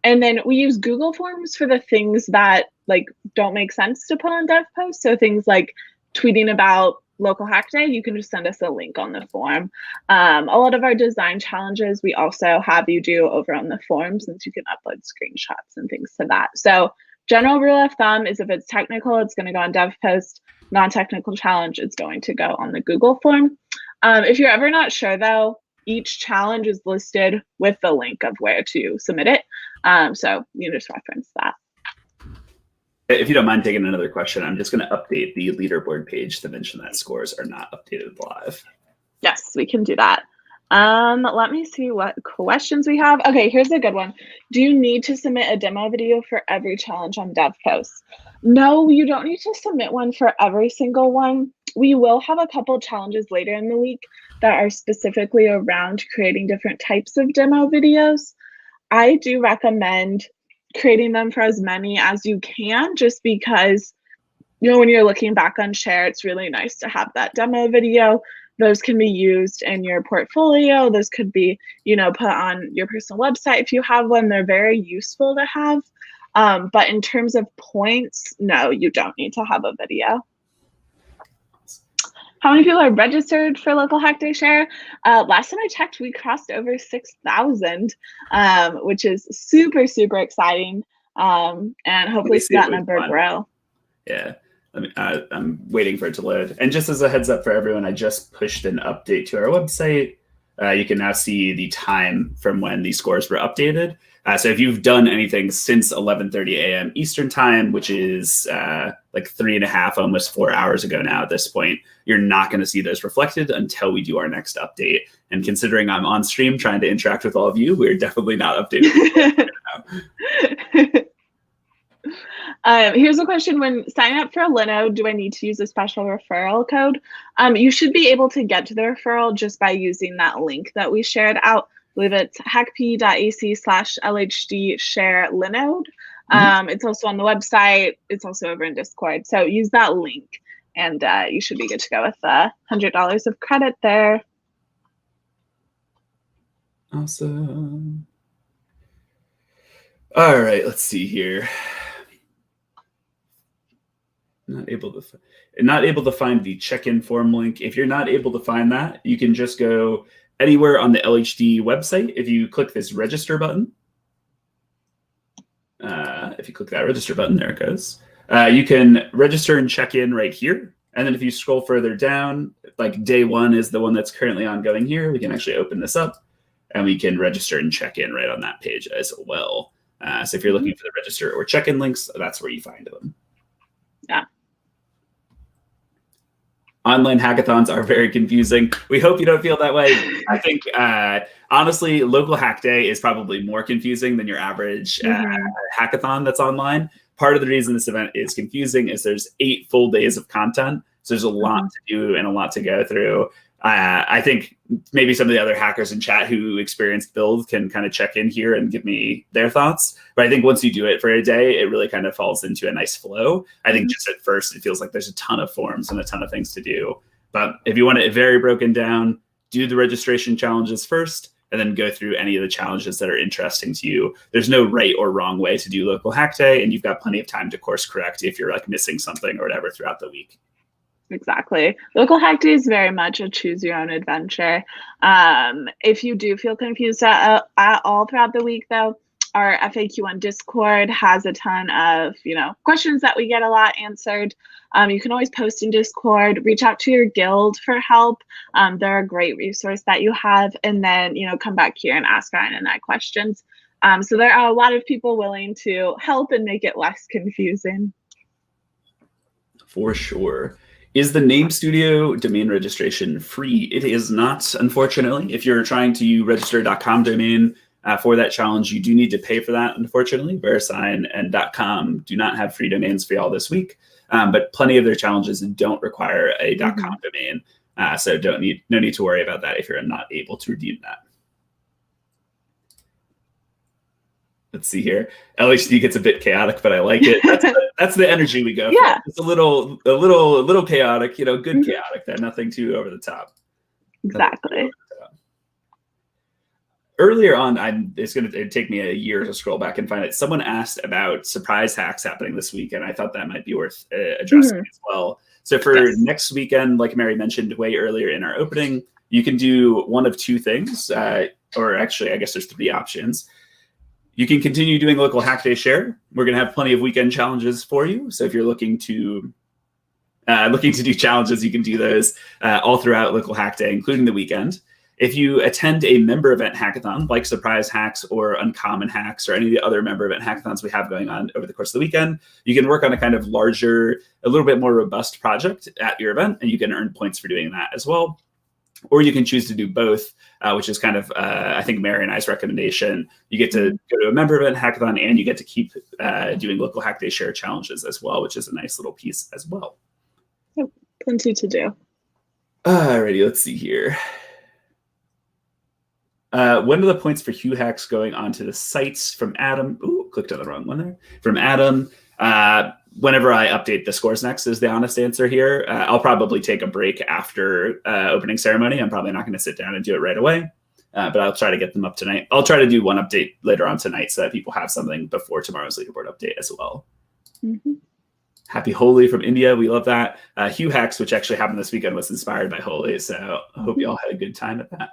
[SPEAKER 2] And then we use Google Forms for the things that like don't make sense to put on DevPost. So things like tweeting about local hack day, you can just send us a link on the form. A lot of our design challenges, we also have you do over on the form, since you can upload screenshots and things to that. So general rule of thumb is if it's technical, it's going to go on DevPost. Non-technical challenge is going to go on the Google form. If you're ever not sure though, each challenge is listed with the link of where to submit it. So you just reference that.
[SPEAKER 1] If you don't mind taking another question, I'm just going to update the leaderboard page to mention that scores are not updated live.
[SPEAKER 2] Yes, we can do that. Let me see what questions we have. Okay, here's a good one. Do you need to submit a demo video for every challenge on DevPost? No, you don't need to submit one for every single one. We will have a couple challenges later in the week that are specifically around creating different types of demo videos. I do recommend creating them for as many as you can, just because, you know, when you're looking back on Share, it's really nice to have that demo video. Those can be used in your portfolio. Those could be, you know, put on your personal website if you have one. They're very useful to have. But in terms of points, no, you don't need to have a video. How many people are registered for Local Hack Day Share? Last time I checked, we crossed over 6,000, which is super, super exciting. And hopefully see that number grow.
[SPEAKER 1] Yeah. I'm waiting for it to load. And just as a heads up for everyone, I just pushed an update to our website. You can now see the time from when the scores were updated. So if you've done anything since 11:30 a.m. Eastern time, which is like 3.5, almost 4 hours ago now at this point, you're not going to see those reflected until we do our next update. And considering I'm on stream trying to interact with all of you, we're definitely not updating.
[SPEAKER 2] Here's a question. When signing up for a Linode, do I need to use a special referral code? You should be able to get to the referral just by using that link that we shared out. I believe it's hackp.ac/LHD share Linode. It's also on the website. It's also over in Discord. So use that link and you should be good to go with $100 of credit there.
[SPEAKER 1] Awesome. All right, let's see here. Not able to find the check-in form link. If you're not able to find that, you can just go anywhere on the LHD website. If you click this register button, if you click that register button, there it goes. You can register and check in right here. And then if you scroll further down, like day 1 is the one that's currently ongoing here. We can actually open this up and we can register and check in right on that page as well. So if you're looking for the register or check-in links, that's where you find them.
[SPEAKER 2] Yeah.
[SPEAKER 1] Online hackathons are very confusing. We hope you don't feel that way. I think, honestly, Local Hack Day is probably more confusing than your average hackathon that's online. Part of the reason this event is confusing is there's 8 full days of content. So there's a lot to do and a lot to go through. I think maybe some of the other hackers in chat who experienced build can kind of check in here and give me their thoughts. But I think once you do it for a day, it really kind of falls into a nice flow. I think just at first, it feels like there's a ton of forms and a ton of things to do. But if you want it very broken down, do the registration challenges first, and then go through any of the challenges that are interesting to you. There's no right or wrong way to do Local Hack Day, and you've got plenty of time to course correct if you're like missing something or whatever throughout the week.
[SPEAKER 2] Exactly. Local Hack Day is very much a choose your own adventure. If you do feel confused at all throughout the week, though, our FAQ on Discord has a ton of, questions that we get a lot answered. You can always post in Discord, reach out to your guild for help. They're a great resource that you have, and then, come back here and ask Ryan and I questions. So there are a lot of people willing to help and make it less confusing.
[SPEAKER 1] For sure. Is the Name Studio domain registration free? It is not, unfortunately. If you're trying to use register.com domain for that challenge, you do need to pay for that, unfortunately. VeriSign and .com do not have free domains for y'all this week, but plenty of their challenges don't require a .com domain. So no need to worry about that if you're not able to redeem that. Let's see here. LHD gets a bit chaotic, but I like it. That's the energy we go for. It's a little chaotic, good chaotic there. Nothing too over the top.
[SPEAKER 2] Exactly.
[SPEAKER 1] Earlier on, it's going to take me a year to scroll back and find it. Someone asked about surprise hacks happening this week, and I thought that might be worth addressing as well. So for next weekend, like Mary mentioned way earlier in our opening, you can do one of two things, or actually, I guess there's three options. You can continue doing local hack day share. We're going to have plenty of weekend challenges for you. So if you're looking to do challenges, you can do those all throughout local hack day, including the weekend. If you attend a member event hackathon, like Surprise Hacks or Uncommon Hacks or any of the other member event hackathons we have going on over the course of the weekend, you can work on a kind of larger, a little bit more robust project at your event, and you can earn points for doing that as well. Or you can choose to do both, which is kind of, I think, Mary and I's recommendation. You get to go to a member event hackathon, and you get to keep doing local hack day share challenges as well, which is a nice little piece as well.
[SPEAKER 2] Yep, plenty to do.
[SPEAKER 1] Alrighty, let's see here. When are the points for Hugh hacks going onto the sites from Adam? Ooh, clicked on the wrong one there. From Adam. Whenever I update the scores next is the honest answer here. I'll probably take a break after opening ceremony. I'm probably not going to sit down and do it right away, but I'll try to get them up tonight. I'll try to do one update later on tonight so that people have something before tomorrow's leaderboard update as well. Happy Holi from India. We love that. Hugh hacks, which actually happened this weekend, was inspired by Holi. So I hope you all had a good time at that.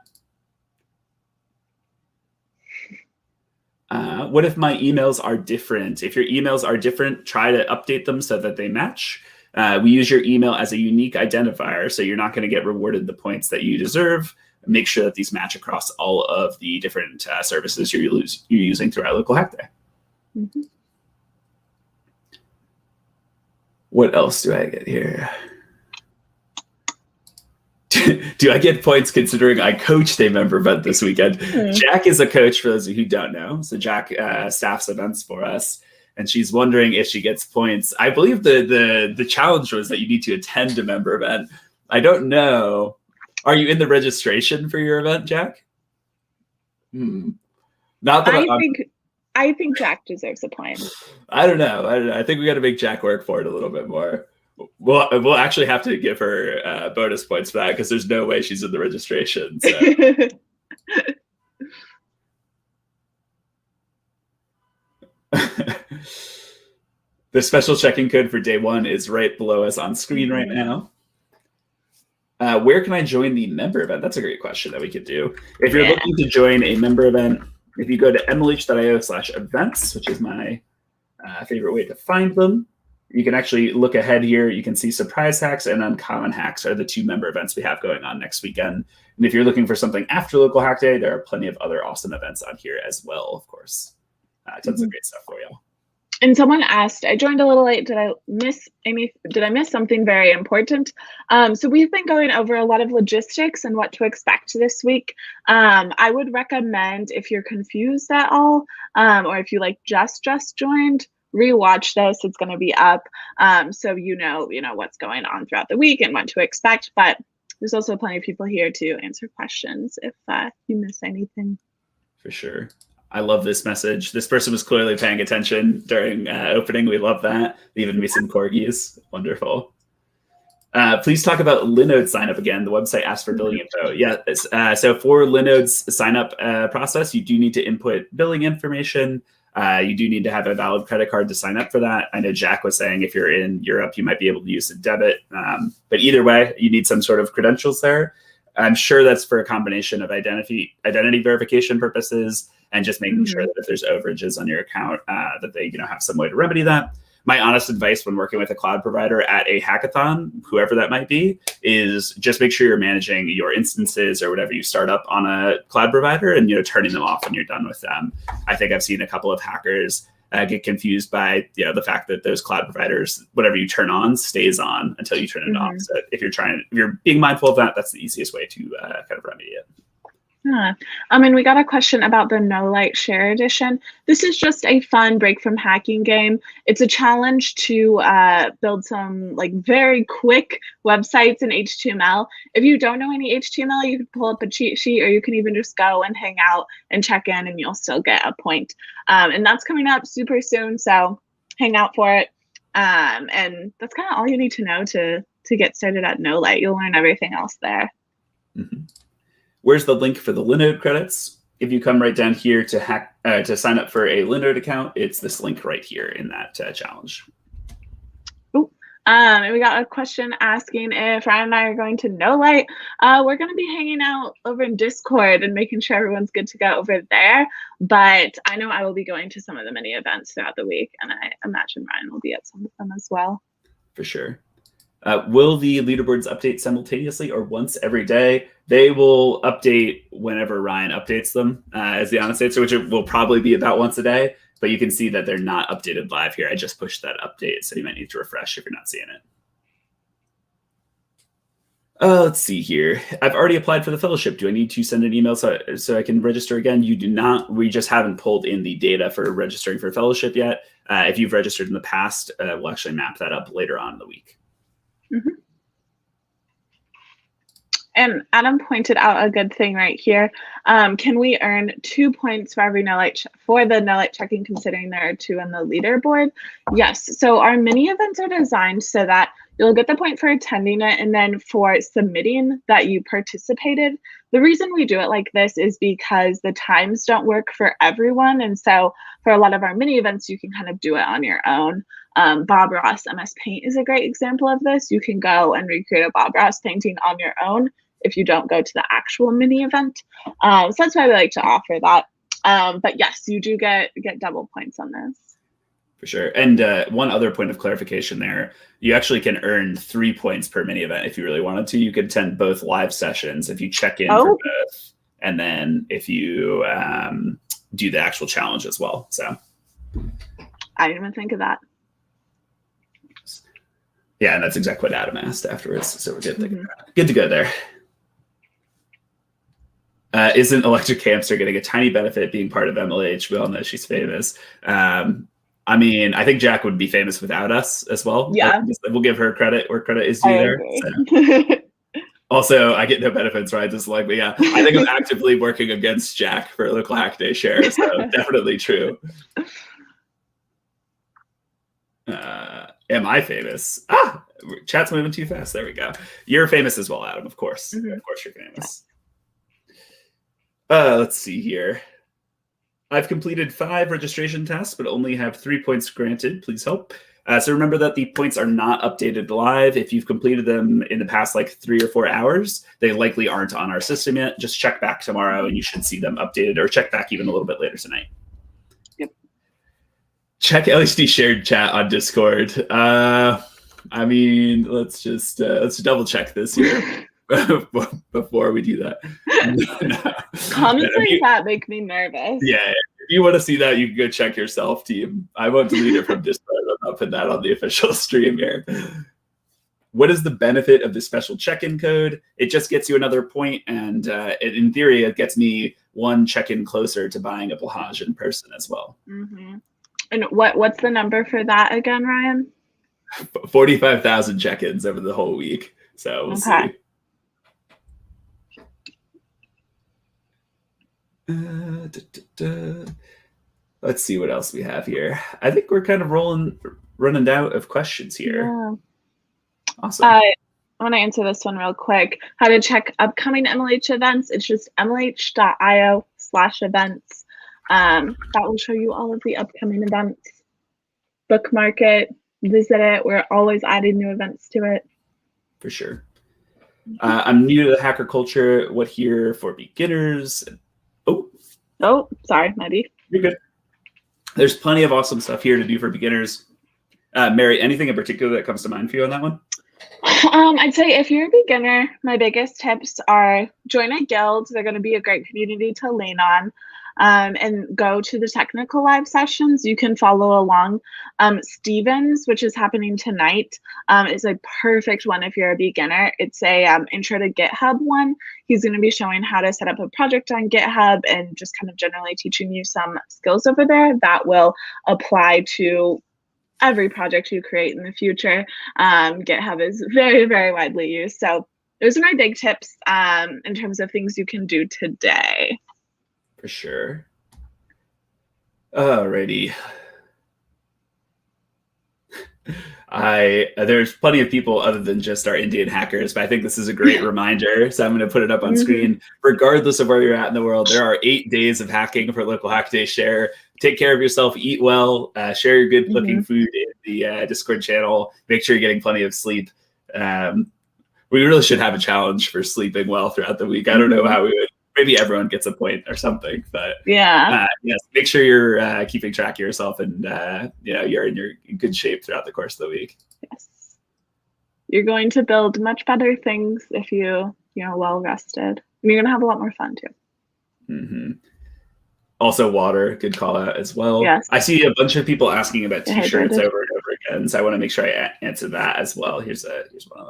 [SPEAKER 1] What if my emails are different? If your emails are different, try to update them so that they match. We use your email as a unique identifier, so you're not going to get rewarded the points that you deserve. Make sure that these match across all of the different services you're using throughout local hack day. What else do I get here? Do I get points considering I coached a member event this weekend? Jack is a coach, for those of you who don't know. So Jack staffs events for us, and she's wondering if she gets points. I believe the challenge was that you need to attend a member event. I don't know. Are you in the registration for your event, Jack? Not that
[SPEAKER 2] I think Jack deserves a point.
[SPEAKER 1] I don't know. I think we got to make Jack work for it a little bit more. We'll actually have to give her bonus points for that because there's no way she's in the registration. So. The special check-in code for day one is right below us on screen right now. Where can I join the member event? That's a great question that we could do. If you're looking to join a member event, if you go to mlh.io/events, which is my favorite way to find them, you can actually look ahead here. You can see Surprise Hacks and Uncommon Hacks are the two member events we have going on next weekend. And if you're looking for something after Local Hack Day, there are plenty of other awesome events on here as well, of course. Tons of great stuff for you.
[SPEAKER 2] And someone asked, I joined a little late. Did I miss, Amy, did I miss something very important? So we've been going over a lot of logistics and what to expect this week. I would recommend, if you're confused at all, or if you just joined, rewatch this. It's going to be up, so you know what's going on throughout the week and what to expect. But there's also plenty of people here to answer questions if you miss anything.
[SPEAKER 1] For sure. I love this message. This person was clearly paying attention during opening. We love that. Leaving me some corgis. Wonderful. Please talk about Linode signup again. The website asks for billing info. Yeah. So for Linode's signup process, you do need to input billing information. You do need to have a valid credit card to sign up for that. I know Jack was saying if you're in Europe, you might be able to use a debit. But either way, you need some sort of credentials there. I'm sure that's for a combination of identity verification purposes and just making sure that if there's overages on your account, that they have some way to remedy that. My honest advice when working with a cloud provider at a hackathon, whoever that might be, is just make sure you're managing your instances or whatever you start up on a cloud provider and turning them off when you're done with them. I think I've seen a couple of hackers get confused by the fact that those cloud providers, whatever you turn on stays on until you turn it off. So if you're being mindful of that, that's the easiest way to kind of remedy it.
[SPEAKER 2] Yeah. And we got a question about the No Light Share Edition. This is just a fun break from hacking game. It's a challenge to build some like very quick websites in HTML. If you don't know any HTML, you can pull up a cheat sheet, or you can even just go and hang out and check in, and you'll still get a point. And that's coming up super soon, so hang out for it. And that's kind of all you need to know to get started at No Light. You'll learn everything else there.
[SPEAKER 1] Mm-hmm. Where's the link for the Linode credits? If you come right down here to sign up for a Linode account, it's this link right here in that challenge.
[SPEAKER 2] And we got a question asking if Ryan and I are going to No Light. We're going to be hanging out over in Discord and making sure everyone's good to go over there. But I know I will be going to some of the mini events throughout the week, and I imagine Ryan will be at some of them as well.
[SPEAKER 1] For sure. Will the leaderboards update simultaneously or once every day? They will update whenever Ryan updates them, as the honest answer, which will probably be about once a day. But you can see that they're not updated live here. I just pushed that update, so you might need to refresh if you're not seeing it. Let's see here. I've already applied for the fellowship. Do I need to send an email so I can register again? You do not. We just haven't pulled in the data for registering for fellowship yet. If you've registered in the past, we'll actually map that up later on in the week.
[SPEAKER 2] Mm-hmm. And Adam pointed out a good thing right here. Can we earn 2 points for every for the no light checking, considering there are 2 on the leaderboard? Yes. So our mini events are designed so that you'll get the point for attending it, and then for submitting that you participated. The reason we do it like this is because the times don't work for everyone. And so for a lot of our mini events, you can kind of do it on your own. Bob Ross MS Paint is a great example of this. You can go and recreate a Bob Ross painting on your own if you don't go to the actual mini event. So that's why we like to offer that. But yes, you do get double points on this.
[SPEAKER 1] For sure. And one other point of clarification there, you actually can earn 3 points per mini event if you really wanted to. You could attend both live sessions if you check in for both. And then if you do the actual challenge as well. So
[SPEAKER 2] I didn't even think of that.
[SPEAKER 1] Yeah, and that's exactly what Adam asked afterwards. So we're good to go there. Isn't Electric Hamster getting a tiny benefit being part of MLH? We all know she's famous. I mean, I think Jack would be famous without us as well.
[SPEAKER 2] Yeah.
[SPEAKER 1] We'll give her credit where credit is due there. So. Also, I get no benefits, right? Just like, but yeah, I think I'm actively working against Jack for local hack day share. So definitely true. Am I famous? Chat's moving too fast. There we go. You're famous as well, Adam. Of course. Mm-hmm. Of course you're famous. Let's see here. I've completed 5 registration tasks, but only have 3 points granted. Please help. So remember that the points are not updated live. If you've completed them in the past like 3 or 4 hours, they likely aren't on our system yet. Just check back tomorrow and you should see them updated, or check back even a little bit later tonight.
[SPEAKER 2] Yep.
[SPEAKER 1] Check LHD shared chat on Discord. I mean, let's double check this here. Before we do that.
[SPEAKER 2] Comments like that make me nervous.
[SPEAKER 1] Yeah, if you want to see that, you can go check yourself, team. I won't delete it from Discord. I'm not putting that on the official stream here. What is the benefit of the special check-in code? It just gets you another point, and in theory, it gets me 1 check-in closer to buying a Plahaj in person as well.
[SPEAKER 2] Mm-hmm. And what's the number for that again, Ryan?
[SPEAKER 1] 45,000 check-ins over the whole week. So we'll see. Let's see what else we have here. I think we're kind of running out of questions here. Yeah. Awesome.
[SPEAKER 2] I want to answer this one real quick. How to check upcoming MLH events? It's just mlh.io/events. That will show you all of the upcoming events. Bookmark it, visit it. We're always adding new events to it.
[SPEAKER 1] For sure. I'm new to the hacker culture. What here for beginners?
[SPEAKER 2] Oh, sorry, maybe.
[SPEAKER 1] You're good. There's plenty of awesome stuff here to do for beginners. Mary, anything in particular that comes to mind for you on that one?
[SPEAKER 2] I'd say if you're a beginner, my biggest tips are join a guild. They're going to be a great community to lean on. And go to the technical live sessions. You can follow along. Stevens, which is happening tonight, is a perfect one if you're a beginner. It's a intro to GitHub one. He's going to be showing how to set up a project on GitHub and just kind of generally teaching you some skills over there that will apply to every project you create in the future. GitHub is very, very widely used. So those are my big tips in terms of things you can do today.
[SPEAKER 1] For sure. Alrighty. There's plenty of people other than just our Indian hackers, but I think this is a great reminder. So I'm going to put it up on screen. Regardless of where you're at in the world, there are 8 days of hacking for Local Hack Day Share. Take care of yourself, eat well, share your good looking food in the Discord channel. Make sure you're getting plenty of sleep. We really should have a challenge for sleeping well throughout the week. I don't know how we would. Maybe everyone gets a point or something, but yes, make sure you're keeping track of yourself and you're in your good shape throughout the course of the week.
[SPEAKER 2] Yes, you're going to build much better things if you're well rested. And you're gonna have a lot more fun too.
[SPEAKER 1] Also, water, good call out as well.
[SPEAKER 2] Yes.
[SPEAKER 1] I see a bunch of people asking about t-shirts over and over again, so I want to make sure I answer that as well. Here's one of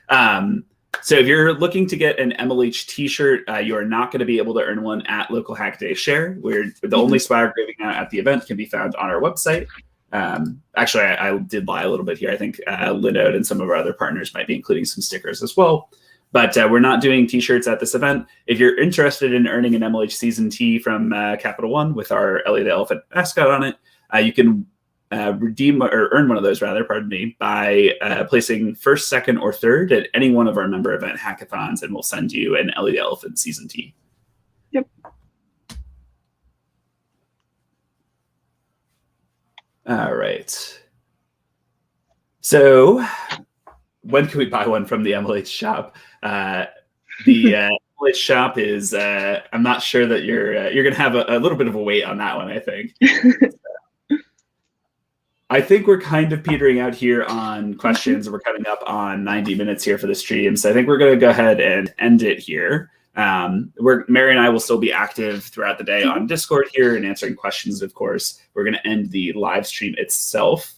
[SPEAKER 1] them. So if you're looking to get an MLH t-shirt, you are not going to be able to earn one at Local Hack Day Share, where the only swag giving out at the event can be found on our website. Actually, I did lie a little bit here. I think Linode and some of our other partners might be including some stickers as well. But we're not doing t-shirts at this event. If you're interested in earning an MLH season tee from Capital One with our Ellie the Elephant mascot on it, you can redeem or earn one of those by placing first, second, or third at any one of our member event hackathons, and we'll send you an Ellie the Elephant season tee.
[SPEAKER 2] Yep.
[SPEAKER 1] All right. So when can we buy one from the MLH shop? The MLH shop is, I'm not sure that you're going to have a little bit of a wait on that one, I think. I think we're kind of petering out here on questions. We're coming up on 90 minutes here for the stream. So I think we're going to go ahead and end it here. Mary and I will still be active throughout the day on Discord here and answering questions, of course. We're going to end the live stream itself.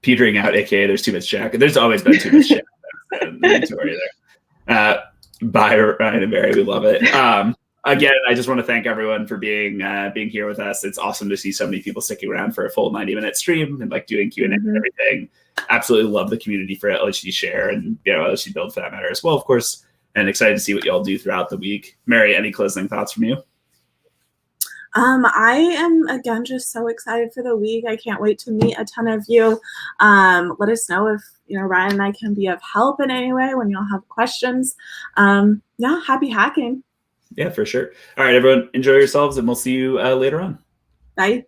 [SPEAKER 1] Petering out, aka there's too much Jack. There's always been too much Jack. No need to worry there. Bye, Ryan and Mary. We love it. Again, I just want to thank everyone for being here with us. It's awesome to see so many people sticking around for a full 90-minute stream and doing Q&A and everything. Absolutely love the community for LHD Share and LHD Build for that matter as well, of course. And excited to see what y'all do throughout the week. Mary, any closing thoughts from you?
[SPEAKER 3] I am, again, just so excited for the week. I can't wait to meet a ton of you. Let us know if, Ryan and I can be of help in any way when y'all have questions. Happy hacking.
[SPEAKER 1] Yeah, for sure. All right, everyone, enjoy yourselves, and we'll see you later on.
[SPEAKER 3] Bye.